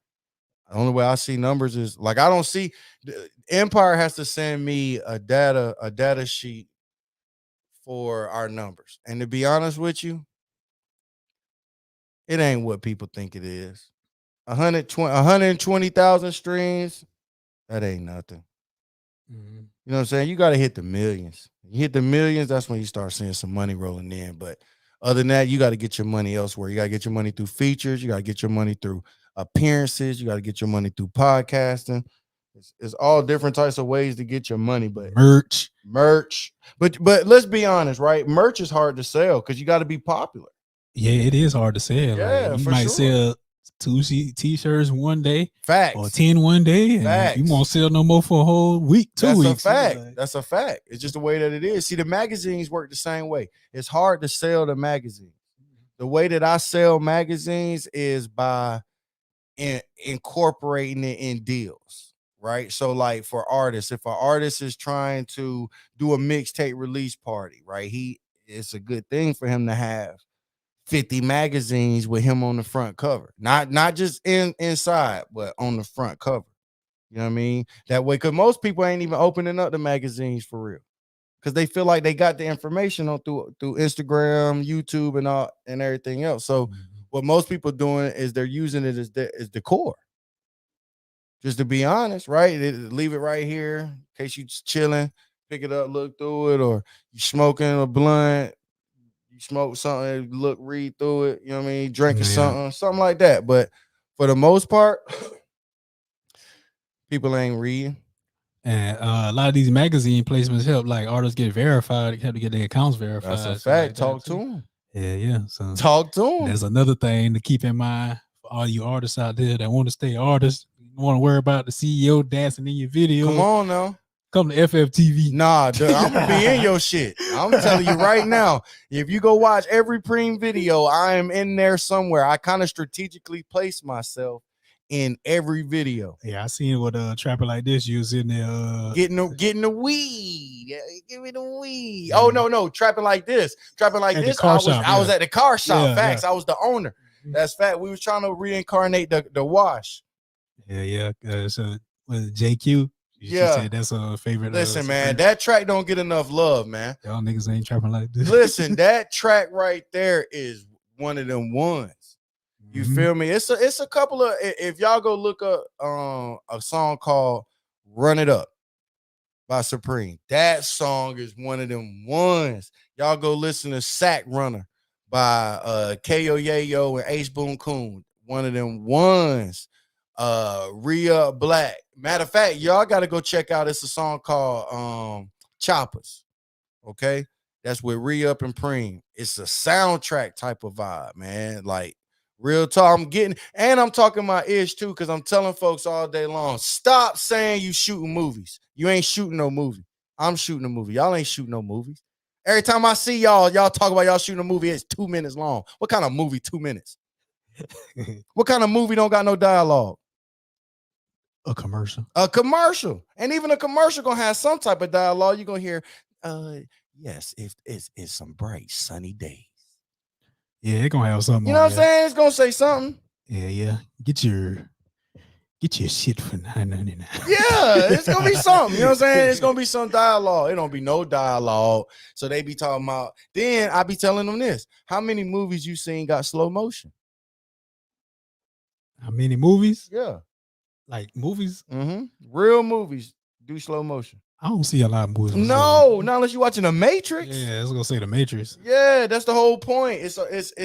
Speaker 1: The only way I see numbers is like I don't see. Empire has to send me a data sheet for our numbers, and to be honest with you, it ain't what people think it is. 120,000 streams, that ain't nothing. You know what I'm saying? You got to hit the millions. You hit the millions, that's when you start seeing some money rolling in. But other than that, you got to get your money elsewhere. You got to get your money through features. You got to get your money through appearances. You got to get your money through podcasting. It's all different types of ways to get your money. But merch. But let's be honest, right? Merch is hard to sell because you got to be popular.
Speaker 3: Yeah, it is hard to sell.
Speaker 1: Yeah,
Speaker 3: like, you
Speaker 1: for
Speaker 3: might
Speaker 1: sure.
Speaker 3: Sell 2 t-shirts one day,
Speaker 1: facts,
Speaker 3: or 10 one day, and
Speaker 1: facts.
Speaker 3: You won't sell no more for a whole week, 2
Speaker 1: That's
Speaker 3: weeks.
Speaker 1: A fact. That's a fact. It's just the way that it is. See, the magazines work the same way. It's hard to sell the magazine. The way that I sell magazines is by incorporating it in deals, right? So, like for artists, if an artist is trying to do a mixtape release party, right? It's a good thing for him to have 50 magazines with him on the front cover, not just inside, but on the front cover. You know what I mean? That way, because most people ain't even opening up the magazines for real, because they feel like they got the information on through Instagram, YouTube, and all and everything else. So what most people doing is they're using it as decor. Just to be honest, right? Leave it right here in case you just chilling, pick it up, look through it, or you smoking a blunt. You smoke something, read through it, you know what I mean? Drinking something like that. But for the most part, people ain't reading.
Speaker 3: And a lot of these magazine placements help like artists get verified, help to get their accounts verified.
Speaker 1: That's a fact.
Speaker 3: Like
Speaker 1: Talk to them.
Speaker 3: Yeah. So
Speaker 1: talk to them.
Speaker 3: There's another thing to keep in mind for all you artists out there that want to stay artists. You don't want to worry about the CEO dancing in your video.
Speaker 1: Come on now.
Speaker 3: Come to FFTV.
Speaker 1: Nah, dude, I'm gonna be in your shit. I'm telling you right now. If you go watch every Preem video, I am in there somewhere. I kind of strategically place myself in every video.
Speaker 3: Yeah, I seen what Trapper Like This you was in there
Speaker 1: getting the weed. Yeah, give me the weed. Yeah. Oh no, Trapping Like This. Trapping Like This. I was at the car shop. Yeah, facts. Yeah. I was the owner. That's fact. We was trying to reincarnate the wash.
Speaker 3: Yeah. So was it JQ? She said that's her favorite.
Speaker 1: Listen, man, that track don't get enough love, man.
Speaker 3: Y'all niggas ain't trapping like this.
Speaker 1: Listen, that track right there is one of them ones. You feel me? It's a couple of. If y'all go look up a song called "Run It Up" by Supreme, that song is one of them ones. Y'all go listen to "Sack Runner" by Ko Yayo and Ace Boon Coon.
Speaker 4: one of them ones. Rhea Black. Matter of fact, y'all got to go check out. It's a song called Choppers. Okay, that's with Rhea and Preem. It's a soundtrack type of vibe, man. Like real talk. I'm talking my ish too, because I'm telling folks all day long. Stop saying you shooting movies. You ain't shooting no movie. I'm shooting a movie. Y'all ain't shooting no movies. Every time I see y'all talk about y'all shooting a movie, it's 2 minutes long. What kind of movie 2 minutes? What kind of movie don't got no dialogue?
Speaker 3: A commercial.
Speaker 4: A commercial. And even a commercial gonna have some type of dialogue. You're gonna hear, yes, it's some bright sunny days.
Speaker 3: Yeah, it's gonna have something.
Speaker 4: You know what I'm saying? It's gonna say something.
Speaker 3: Yeah. Get your shit for $9.99.
Speaker 4: Yeah, it's gonna be something. You know what I'm saying? It's gonna be some dialogue. It don't be no dialogue. So they be talking about. Then I be telling them this: how many movies you seen got slow motion?
Speaker 3: How many movies?
Speaker 4: Yeah,
Speaker 3: Like movies?
Speaker 4: Real movies do slow motion.
Speaker 3: I don't see a lot of movies.
Speaker 4: No, not unless you're watching The Matrix.
Speaker 3: Yeah, I was gonna say The Matrix.
Speaker 4: Yeah, that's the whole point. It's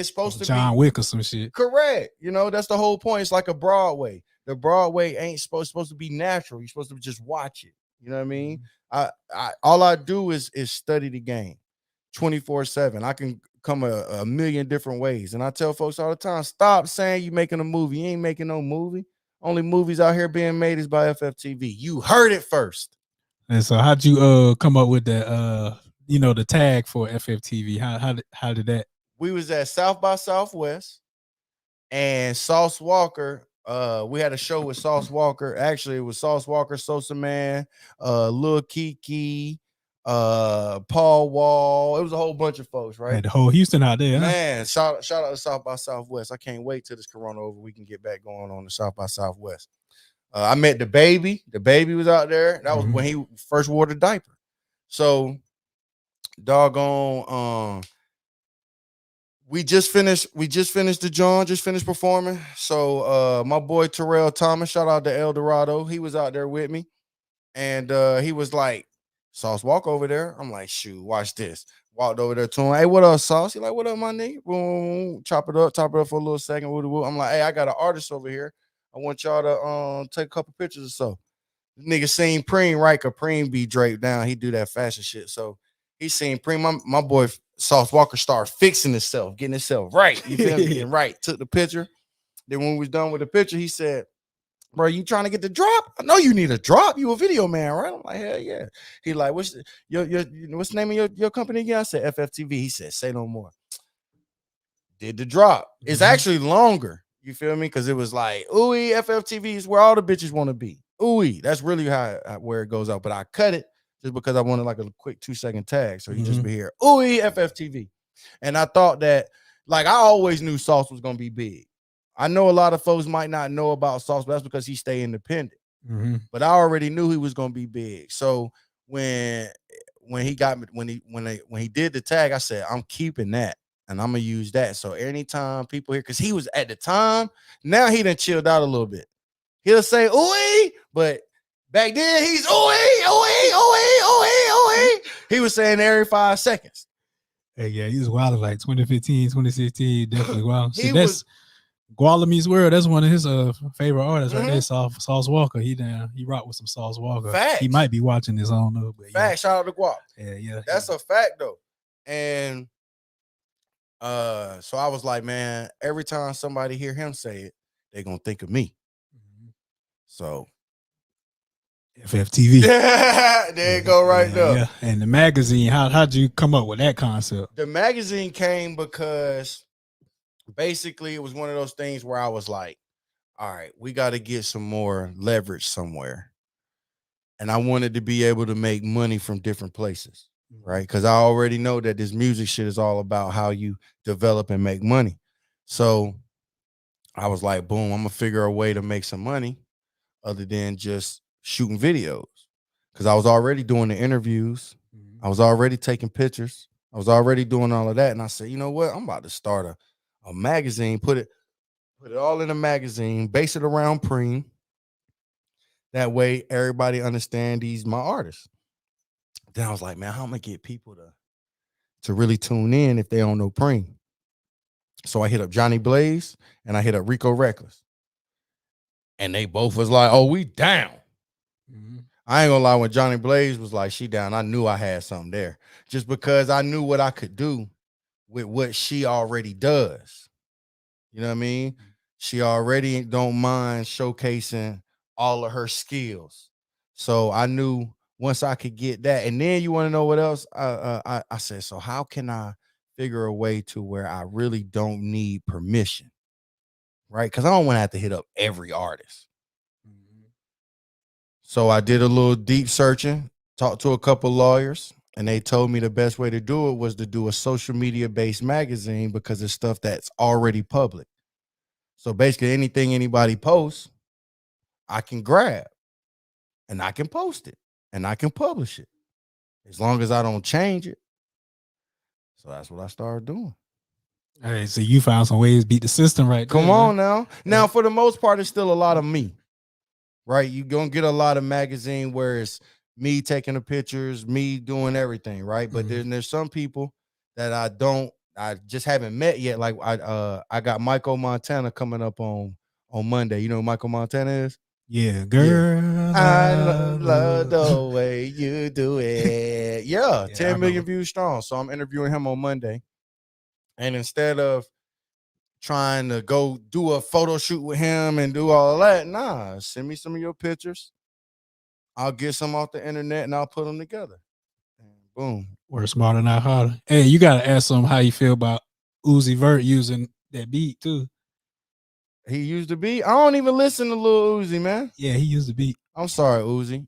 Speaker 4: supposed to be
Speaker 3: John Wick or some shit.
Speaker 4: correct. You know, that's the whole point. It's like a Broadway. The Broadway ain't supposed to be natural. You're supposed to just watch it. You know what I mean? I all I do is study the game 24/7. I can come a million different ways. And I tell folks all the time, stop saying you making a movie. You ain't making no movie. Only movies out here being made is by FFTV. You heard it first.
Speaker 3: And so how'd you come up with that the tag for FFTV? How did that?
Speaker 4: We was at South by Southwest and Sauce Walker. We had a show with Sauce Walker. Actually, it was Sauce Walker, Sosa Man, Lil Kiki, Paul Wall. It was a whole bunch of folks, right?
Speaker 3: Had the whole Houston out there.
Speaker 4: Man, shout out to South by Southwest. I can't wait till this Corona over. We can get back going on the South by Southwest. I met the baby. The baby was out there. That was when he first wore the diaper. So, doggone. We just finished the John, just finished performing. So my boy Terrell Thomas, shout out to El Dorado. He was out there with me. And he was like, Sauce, walk over there. I'm like, shoot, watch this. Walked over there to him. Hey, what up, Sauce? He like, what up, my nigga? Boom, chop it up for a little second. I'm like, hey, I got an artist over here. I want y'all to take a couple pictures or so. The nigga seen Preem, right? Cause Preem be draped down. He do that fashion shit. So he seen Preem. My boy Sauce Walker started fixing himself, getting himself right. You feel me? Getting right. Took the picture. Then when we was done with the picture, he said, bro, you trying to get the drop? I know you need a drop. You a video man, right? I'm like, hell yeah. He like, what's the name of your company again? I said FFTV. He said, say no more. Did the drop. It's actually longer. You feel me? Because it was like, ooey, FFTV is where all the bitches want to be. Ooey. That's really where it goes out. But I cut it just because I wanted like a quick 2-second tag. So you just be here, ooey, FFTV. And I thought that, like, I always knew Sauce was going to be big. I know a lot of folks might not know about Sauce, but that's because he stay independent. But I already knew he was going to be big. So when he did the tag, I said, I'm keeping that. And I'm gonna use that. So anytime people hear, because he was at the time, now he done chilled out a little bit. He'll say ooey, but back then he's ooey, ooey, ooey, ooey, ooey. He was saying every 5 seconds.
Speaker 3: Hey, yeah, he was wild like 2015, 2016, definitely wild. That's Gualame's World. That's one of his favorite artists right there, Sauce Walker. He rocked with some Sauce Walker.
Speaker 4: Facts.
Speaker 3: He might be watching this, I don't know. But
Speaker 4: yeah. Shout out to Guap.
Speaker 3: Yeah.
Speaker 4: That's a fact though. And so I was like, man, every time somebody hear him say it, they're gonna think of me. So
Speaker 3: FFTV.
Speaker 4: There you go, right there.
Speaker 3: Yeah. And the magazine, how'd you come up with that concept?
Speaker 4: The magazine came because basically it was one of those things where I was like, all right, we got to get some more leverage somewhere. And I wanted to be able to make money from different places. Right, because I already know that this music shit is all about how you develop and make money. So I was like, boom, I'm gonna figure a way to make some money other than just shooting videos. Because I was already doing the interviews, I was already taking pictures, I was already doing all of that. And I said, you know what? I'm about to start a magazine, put it all in a magazine, base it around Preem. That way everybody understand these my artists. Then I was like, man, how am I gonna get people to really tune in if they don't know Preem? So I hit up Johnny Blaze and I hit up Rico Reckless. And they both was like, oh, we down. I ain't gonna lie, when Johnny Blaze was like, she down, I knew I had something there. Just because I knew what I could do with what she already does. You know what I mean? She already don't mind showcasing all of her skills. So I knew once I could get that. And then you want to know what else? I said, so how can I figure a way to where I really don't need permission? Right? Because I don't want to have to hit up every artist. So I did a little deep searching, talked to a couple lawyers, and they told me the best way to do it was to do a social media based magazine because it's stuff that's already public. So basically anything anybody posts, I can grab and I can post it and I can publish it as long as I don't change it. So that's what I started doing.
Speaker 3: Hey, so you found some ways to beat the system right there.
Speaker 4: Come on
Speaker 3: man.
Speaker 4: now. Now, for the most part, it's still a lot of me. Right, you're gonna get a lot of magazine where it's me taking the pictures, me doing everything, right? But then there's some people that I just haven't met yet. Like I got Michael Montana coming up on Monday. You know who Michael Montana is?
Speaker 3: Yeah, girl.
Speaker 4: I love the way you do it. Yeah, 10 million views strong. So I'm interviewing him on Monday. And instead of trying to go do a photo shoot with him and do all that, nah, send me some of your pictures. I'll get some off the internet and I'll put them together. And boom.
Speaker 3: Work smarter, not harder. Hey, you gotta ask them how you feel about Uzi Vert using that beat too.
Speaker 4: He used the beat. I don't even listen to Lil Uzi, man.
Speaker 3: Yeah, he used the beat.
Speaker 4: I'm sorry, Uzi.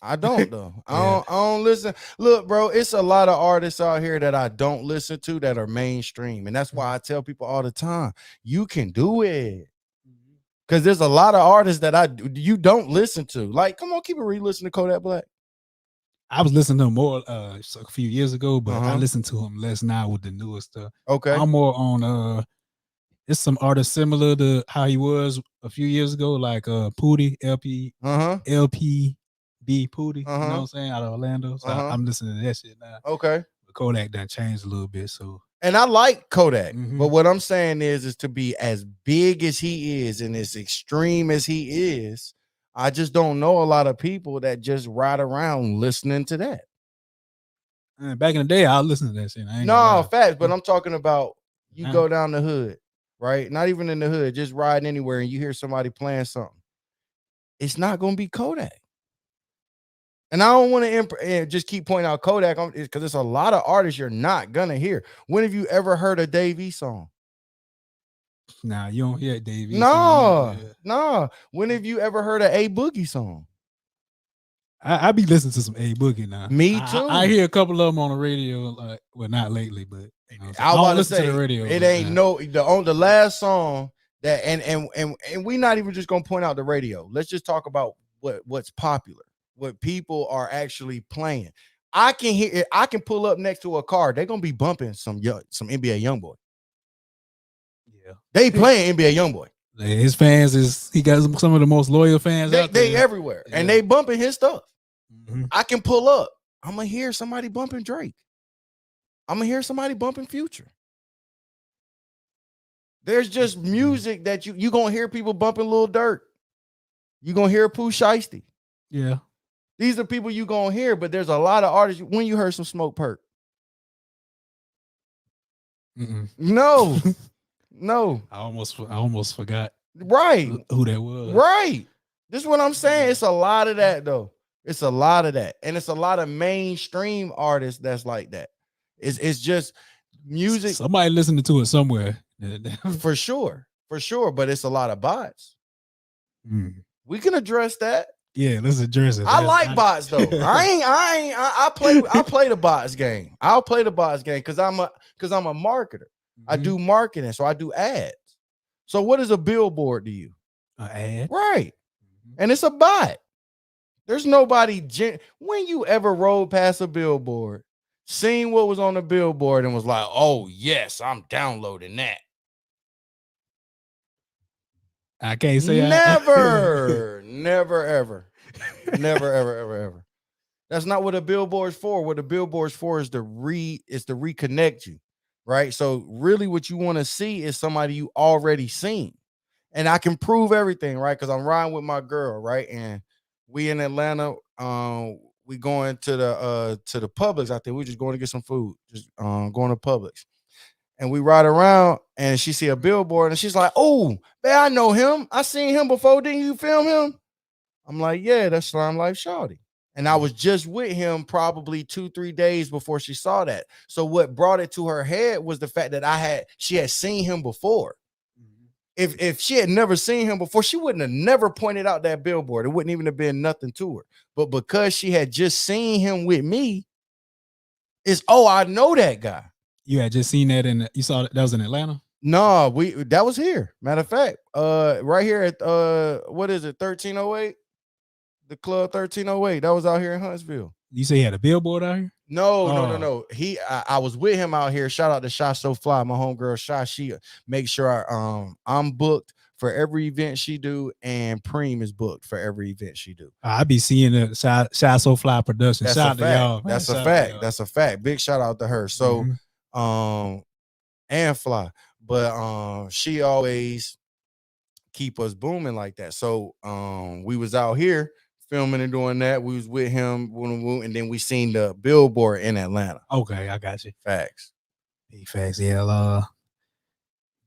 Speaker 4: I don't though. I don't listen. Look, bro, it's a lot of artists out here that I don't listen to that are mainstream. And that's why I tell people all the time, you can do it. Because there's a lot of artists that you don't listen to. Like, come on, keep it real. Listen to Kodak Black.
Speaker 3: I was listening to him more a few years ago, but I listen to him less now with the newer stuff.
Speaker 4: Okay.
Speaker 3: I'm more on it's some artists similar to how he was a few years ago, like Pootie, LPB Pootie, you know what I'm saying, out of Orlando. So I'm listening to that shit now.
Speaker 4: Okay.
Speaker 3: But Kodak done changed a little bit. So
Speaker 4: and I like Kodak, but what I'm saying is to be as big as he is and as extreme as he is, I just don't know a lot of people that just ride around listening to that.
Speaker 3: Back in the day, I listened to that shit.
Speaker 4: No, facts, but I'm talking about you go down the hood, right? Not even in the hood, just riding anywhere and you hear somebody playing something. It's not going to be Kodak. And I don't want to just keep pointing out Kodak because there's a lot of artists you're not going to hear. When have you ever heard a Dave E song?
Speaker 3: Nah, you don't hear Dave E
Speaker 4: song. No. When have you ever heard an A Boogie song?
Speaker 3: I be listening to some A Boogie now.
Speaker 4: Me too.
Speaker 3: I hear a couple of them on the radio, like, well, not lately, but you know,
Speaker 4: I don't listen
Speaker 3: to the radio.
Speaker 4: It ain't the last song that and we not even just gonna point out the radio. Let's just talk about what's popular, what people are actually playing. I can hear it. I can pull up next to a car. They're gonna be bumping some NBA YoungBoy. Yeah, they playing NBA YoungBoy.
Speaker 3: His fans he got some of the most loyal fans out there.
Speaker 4: They everywhere, and they bumping his stuff. I can pull up. I'm gonna hear somebody bumping Drake. I'm gonna hear somebody bumping Future. There's just music that you gonna hear people bumping Lil Durk. You gonna hear Pooh Shiesty.
Speaker 3: Yeah,
Speaker 4: these are people you gonna hear, but there's a lot of artists. When you heard some Smoke Perk? No, no.
Speaker 3: I almost forgot.
Speaker 4: Right,
Speaker 3: who that was.
Speaker 4: Right. This is what I'm saying. It's a lot of that though. It's a lot of that, and it's a lot of mainstream artists that's like that. It's just music.
Speaker 3: Somebody listening to it somewhere.
Speaker 4: for sure. But it's a lot of bots. We can address that.
Speaker 3: Yeah, let's address it.
Speaker 4: I like bots though. I play the bots game. I'll play the bots game because I'm a marketer. I do marketing, so I do ads. So what is a billboard to you?
Speaker 3: An ad,
Speaker 4: right? And it's a bot. There's nobody. When you ever rode past a billboard, seen what was on the billboard, and was like, "Oh yes, I'm downloading that."
Speaker 3: I can't say
Speaker 4: never, never, ever, never, ever. That's not what a billboard's for. What a billboard's for is to reconnect you. right? So really what you want to see is somebody you already seen. And I can prove everything, right? Because I'm riding with my girl, right? And we in Atlanta, we going to the Publix. I think we're just going to get some food, just going to Publix. And we ride around and she see a billboard and she's like, "Oh, man, I know him. I seen him before. Didn't you film him?" I'm like, "Yeah, that's Slime Life Shawty." And I was just with him probably 2-3 days before she saw that. So what brought it to her head was the fact that she had seen him before. If she had never seen him before, she wouldn't have never pointed out that billboard. It wouldn't even have been nothing to her. But because she had just seen him with me, I know that guy.
Speaker 3: You had just seen that you saw that was in Atlanta?
Speaker 4: No, that was here. Matter of fact, right here at what is it, 1308? The club 1308. That was out here in Huntsville.
Speaker 3: You say he had a billboard out here?
Speaker 4: No. I was with him out here. Shout out to Sha So Fly, my homegirl Sha. She makes sure I'm booked for every event she do, and Preem is booked for every event she do.
Speaker 3: I be seeing the Shy So Fly production. Shout out to y'all.
Speaker 4: That's a fact. That's a fact. Big shout out to her. So and Fly. But she always keep us booming like that. So we was out here filming and doing that. We was with him, and then we seen the billboard in Atlanta.
Speaker 3: Okay, I got you.
Speaker 4: Facts.
Speaker 3: Big facts. Yeah,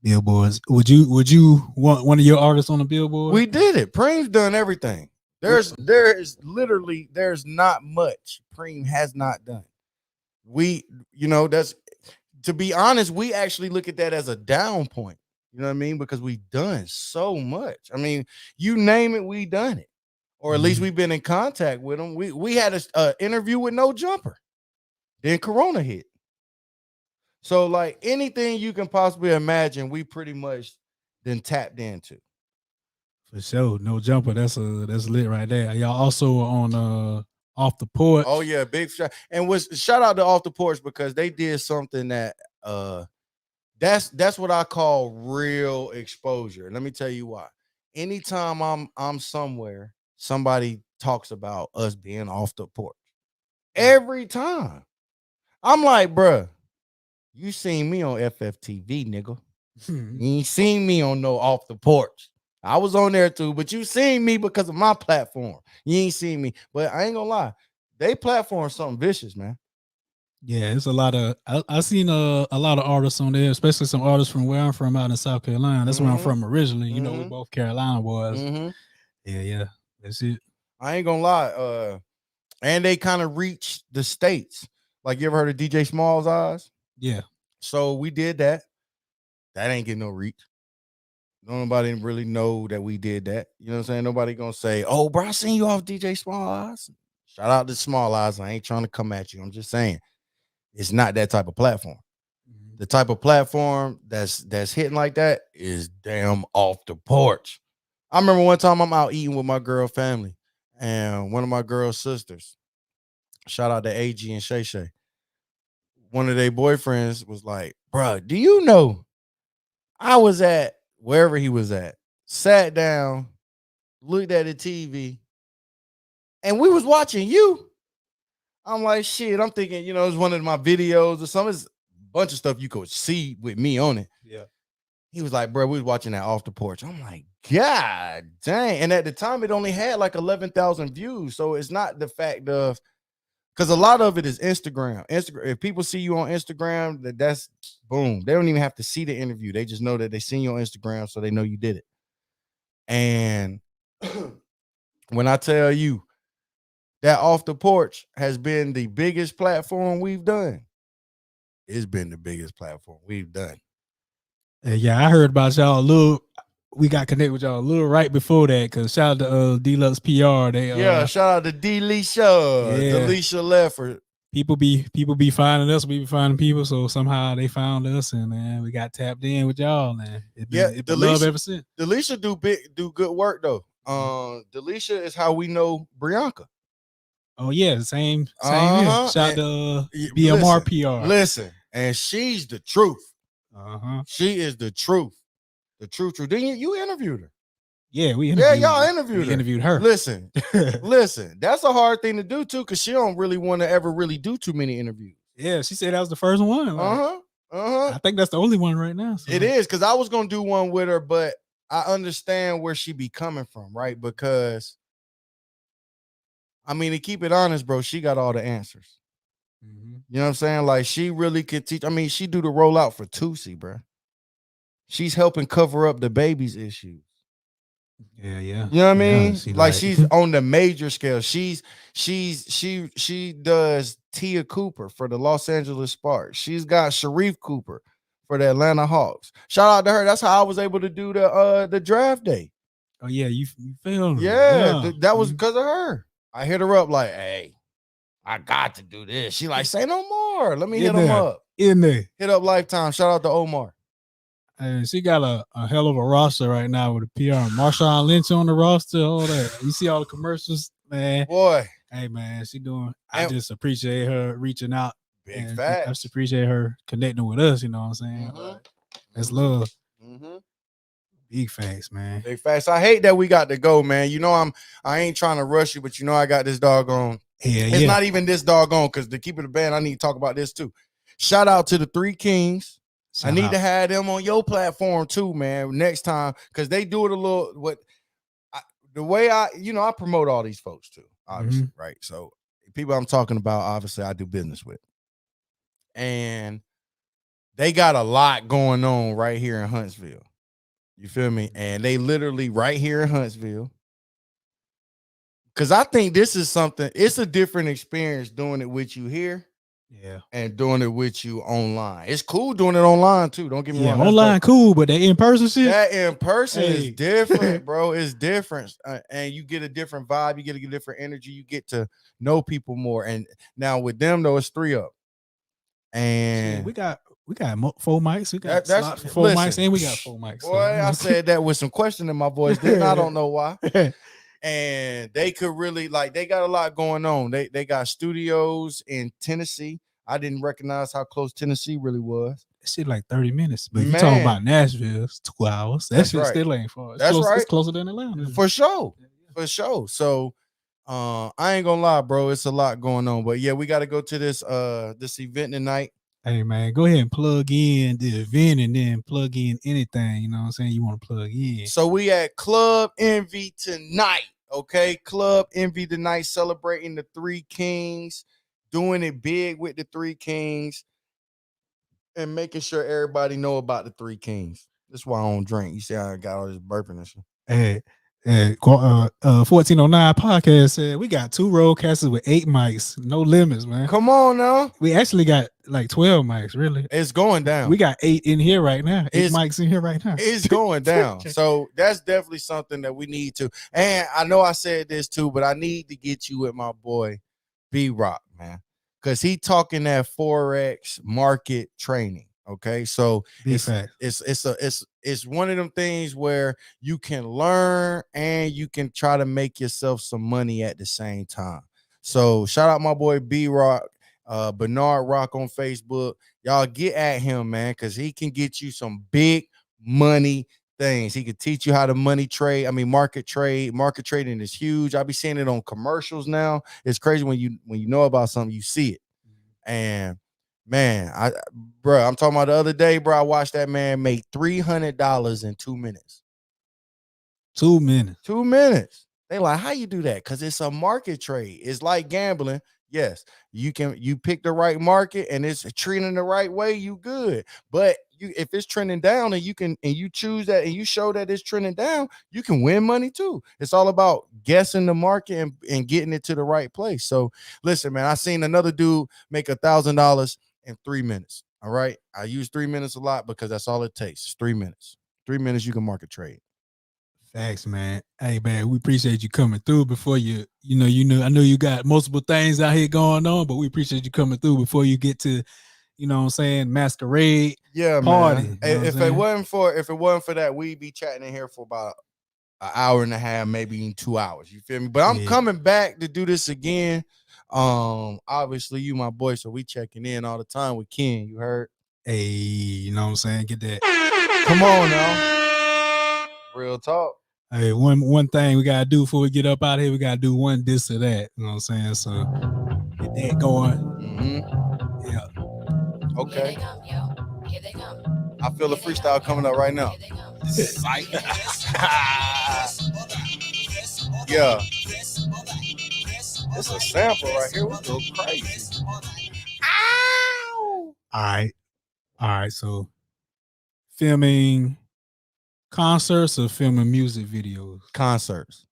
Speaker 3: billboards. Would you want one of your artists on the billboard?
Speaker 4: We did it. Preem's done everything. There's not much Preem has not done. That's, to be honest, we actually look at that as a down point. You know what I mean? Because we've done so much. I mean, you name it, we done it. Or at least we've been in contact with them. We had an interview with No Jumper. Then Corona hit. So like anything you can possibly imagine, we pretty much then tapped into.
Speaker 3: For sure. No Jumper. That's lit right there. Y'all also on Off the Porch.
Speaker 4: Oh yeah, big shout. And shout out to Off the Porch because they did something that that's what I call real exposure. Let me tell you why. Anytime I'm somewhere, somebody talks about us being off the porch. Every time. I'm like, bruh, you seen me on FFTV, nigga. You ain't seen me on no Off the Porch. I was on there too, but you seen me because of my platform. You ain't seen me. But I ain't gonna lie, they platform something vicious, man.
Speaker 3: Yeah, it's a lot of I seen a lot of artists on there, especially some artists from where I'm from out in South Carolina. That's where I'm from originally. You know, we both Carolina boys. Yeah. That's it.
Speaker 4: I ain't gonna lie. And they kind of reached the states. Like, you ever heard of DJ Small's Eyes?
Speaker 3: Yeah.
Speaker 4: So we did that. That ain't getting no reach. Nobody really know that we did that. You know what I'm saying? Nobody gonna say, "Oh, bro, I seen you off DJ Small Eyes." Shout out to Small Eyes. I ain't trying to come at you. I'm just saying it's not that type of platform. The type of platform that's hitting like that is damn Off the Porch. I remember one time I'm out eating with my girl family and one of my girl's sisters. Shout out to AG and Shay Shay. One of their boyfriends was like, "Bro, do you know I was at wherever he was at, sat down, looked at the TV, and we was watching you." I'm like, shit, I'm thinking, it's one of my videos or something. It's a bunch of stuff you could see with me on it.
Speaker 3: Yeah.
Speaker 4: He was like, "Bro, we was watching that Off the Porch." I'm like, God dang. And at the time, it only had like 11,000 views. So it's not the fact of, because a lot of it is Instagram. If people see you on Instagram, that's boom. They don't even have to see the interview. They just know that they seen you on Instagram, so they know you did it. And when I tell you that Off the Porch has been the biggest platform we've done, it's been the biggest platform we've done.
Speaker 3: Yeah, I heard about y'all a little. We got connected with y'all a little right before that, because shout out to Deluxe PR.
Speaker 4: Shout out to Delisha. Delisha Lefford.
Speaker 3: People be finding us, we be finding people. So somehow they found us, and man, we got tapped in with y'all. And it's been love ever since.
Speaker 4: Delisha do good work though. Delisha is how we know Brianka.
Speaker 3: Oh yeah, same here. Shout out to BMR PR.
Speaker 4: Listen, and she's the truth. She is the truth. The truth. Then you interviewed her.
Speaker 3: Yeah, we interviewed.
Speaker 4: Yeah, y'all interviewed her.
Speaker 3: Interviewed her.
Speaker 4: Listen, that's a hard thing to do too, because she don't really want to ever really do too many interviews.
Speaker 3: Yeah, she said that was the first one. I think that's the only one right now. So.
Speaker 4: It is, because I was gonna do one with her, but I understand where she be coming from, right? Because I mean, to keep it honest, bro, she got all the answers.
Speaker 3: Mm-hmm.
Speaker 4: You know what I'm saying? Like, she really could teach. I mean, she do the rollout for Tusi, bro. She's helping cover up the baby's issues.
Speaker 3: Yeah.
Speaker 4: You know what I mean? She's on the major scale. She does Tia Cooper for the Los Angeles Sparks. She's got Sharif Cooper for the Atlanta Hawks. Shout out to her. That's how I was able to do the draft day.
Speaker 3: Oh yeah, you filmed.
Speaker 4: Yeah, that was because of her. I hit her up like, hey, I got to do this. She like, say no more. Let me hit them up.
Speaker 3: In there.
Speaker 4: Hit up Lifetime. Shout out to Omar.
Speaker 3: And she got a hell of a roster right now with the PR. Marshawn Lynch on the roster, all that. You see all the commercials, man.
Speaker 4: Boy.
Speaker 3: Hey, man, she doing. I just appreciate her reaching out.
Speaker 4: Big facts.
Speaker 3: I just appreciate her connecting with us, you know what I'm saying?
Speaker 4: Mm-hmm.
Speaker 3: That's love. Mm-hmm. Big facts, man.
Speaker 4: Big facts. I hate that we got to go, man. You know, I ain't trying to rush you, but you know I got this doggone. It's not even this doggone, because to keep it a band, I need to talk about this too. Shout out to the Three Kings. I need to have them on your platform too, man, next time, because they do it a little the way I promote all these folks too, obviously, right? So people I'm talking about, obviously, I do business with, and they got a lot going on right here in Huntsville. You feel me? And they literally right here in Huntsville. Because I think this is something, it's a different experience doing it with you here.
Speaker 3: Yeah.
Speaker 4: And doing it with you online. It's cool doing it online too. Don't get me wrong.
Speaker 3: Online cool, but that in-person shit?
Speaker 4: That in-person is different, bro. It's different. And you get a different vibe. You get a different energy. You get to know people more. And now with them, though, it's 3 up. And
Speaker 3: we got 4 mics. We got slots for 4 mics, and we got 4 mics.
Speaker 4: Boy, I said that with some question in my voice. Then I don't know why. And they could really, they got a lot going on. They got studios in Tennessee. I didn't recognize how close Tennessee really was.
Speaker 3: That shit like 30 minutes. But you talking about Nashville, it's 2 hours. That shit still ain't far. It's closer than Atlanta.
Speaker 4: For sure. For sure. So I ain't gonna lie, bro. It's a lot going on. But yeah, we got to go to this event tonight.
Speaker 3: Hey man, go ahead and plug in the event and then plug in anything, you know what I'm saying, you want to plug in.
Speaker 4: So we at Club Envy tonight, okay? Club Envy tonight, celebrating the Three Kings, doing it big with the Three Kings, and making sure everybody know about the Three Kings. That's why I don't drink. You see I got all this burping and shit.
Speaker 3: Hey, 1409 podcast said we got 2 roadcasters with 8 mics, no limits, man.
Speaker 4: Come on now.
Speaker 3: We actually got like 12 mics, really.
Speaker 4: It's going down.
Speaker 3: We got 8 in here right now. 8 mics in here right now.
Speaker 4: It's going down. So that's definitely something that we need to. And I know I said this too, but I need to get you with my boy B-Rock, man, because he talking that Forex market training. Okay, so it's one of them things where you can learn and you can try to make yourself some money at the same time. So shout out my boy B-Rock, Bernard Rock on Facebook. Y'all get at him, man, because he can get you some big money things. He can teach you how to market trade. Market trading is huge. I'll be seeing it on commercials now. It's crazy when you know about something, you see it. And man, I'm talking about the other day, bro. I watched that man make $300 in 2 minutes.
Speaker 3: 2 minutes.
Speaker 4: 2 minutes. They like, how you do that? Because it's a market trade. It's like gambling. Yes, you pick the right market and it's trending the right way, you good. But if it's trending down and you choose that and you show that it's trending down, you can win money too. It's all about guessing the market and getting it to the right place. So listen, man, I seen another dude make $1,000 in 3 minutes. All right. I use 3 minutes a lot because that's all it takes. It's 3 minutes. 3 minutes, you can market trade.
Speaker 3: Thanks, man. Hey, man, we appreciate you coming through before I know you got multiple things out here going on, but we appreciate you coming through before you get to, you know what I'm saying, masquerade party.
Speaker 4: Man. If it wasn't for that, we'd be chatting in here for about an hour and a half, maybe 2 hours. You feel me? But I'm coming back to do this again. Obviously you my boy, so we checking in all the time with Ken. You heard?
Speaker 3: Hey, you know what I'm saying? Get that.
Speaker 4: Come on now. Real talk.
Speaker 3: Hey, one thing we gotta do before we get up out of here, we gotta do one this or that. You know what I'm saying? So get that going.
Speaker 4: Mm-hmm.
Speaker 3: Yeah.
Speaker 4: Okay. I feel a freestyle coming up right now. Psych. Yeah. It's a sample right here. We go crazy. Ow!
Speaker 3: All right. So, filming concerts or filming music videos?
Speaker 4: Concerts.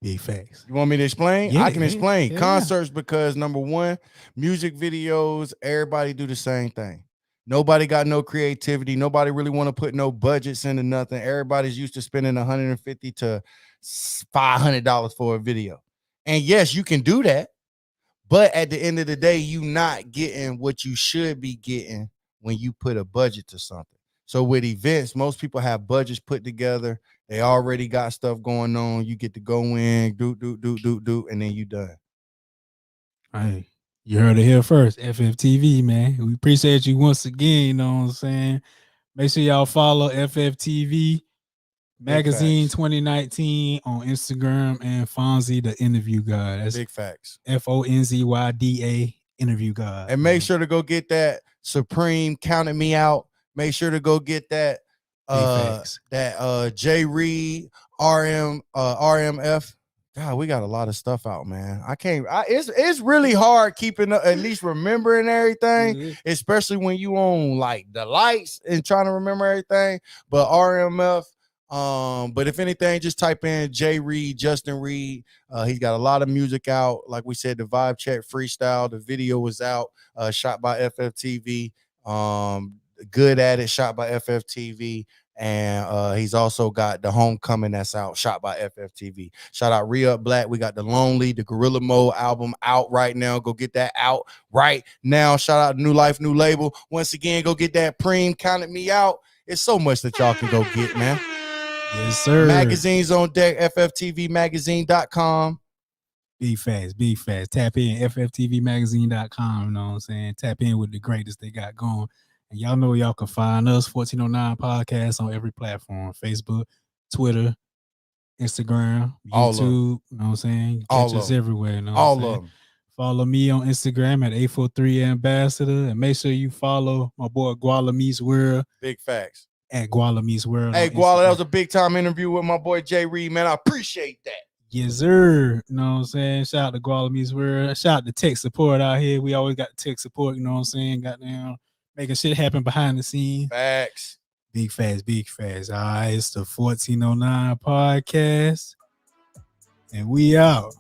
Speaker 3: Big facts.
Speaker 4: You want me to explain?
Speaker 3: Yeah,
Speaker 4: I can explain.
Speaker 3: yeah.
Speaker 4: Concerts because number one, music videos, everybody do the same thing. Nobody got no creativity. Nobody really want to put no budgets into nothing. Everybody's used to spending $150 to $500 for a video. And yes, you can do that. But at the end of the day, you not getting what you should be getting when you put a budget to something. So with events, most people have budgets put together. They already got stuff going on. You get to go in, do, and then you done.
Speaker 3: Hey, you heard it here first. FFTV, man. We appreciate you once again. You know what I'm saying? Make sure y'all follow FFTV Magazine 2019 on Instagram and Fonzy, the interview guy. That's
Speaker 4: big facts.
Speaker 3: FONZYDA interview guy.
Speaker 4: And make sure to go get that Supreme Counted Me Out. Make sure to go get that J Reed RMF. God, we got a lot of stuff out, man. It's really hard keeping up, at least remembering everything, especially when you on like the lights and trying to remember everything. But RMF. But if anything, just type in J Reed, Justin Reed. He's got a lot of music out. Like we said, the Vibe Check freestyle, the video was out, shot by FFTV. Good at it, shot by FFTV. And he's also got the Homecoming that's out, shot by FFTV. Shout out Re-Up Black. We got the Lonely, the Gorilla Mode album out right now. Go get that out right now. Shout out New Life, New Label. Once again, go get that Preem Counted Me Out. It's so much that y'all can go get, man.
Speaker 3: Yes, sir.
Speaker 4: Magazines on deck, FFTVmagazine.com.
Speaker 3: Be fast. Tap in, FFTVmagazine.com. You know what I'm saying? Tap in with the greatest they got going. And y'all know y'all can find us, 1409 Podcast, on every platform. Facebook, Twitter, Instagram, YouTube. You know what I'm saying? Catch us everywhere. You know what I'm saying?
Speaker 4: Of them.
Speaker 3: Follow me on Instagram at 843 Ambassador. And make sure you follow my boy Guala Meets World.
Speaker 4: Big facts.
Speaker 3: At Guala Meets World.
Speaker 4: Hey, Guala, that was a big time interview with my boy J Reed, man. I appreciate that.
Speaker 3: Yes, sir. You know what I'm saying? Shout out to Guala Meets World. Shout out to tech support out here. We always got tech support, you know what I'm saying? Goddamn, making shit happen behind the scenes.
Speaker 4: Facts.
Speaker 3: Big facts. All right, it's the 1409 Podcast. And we out.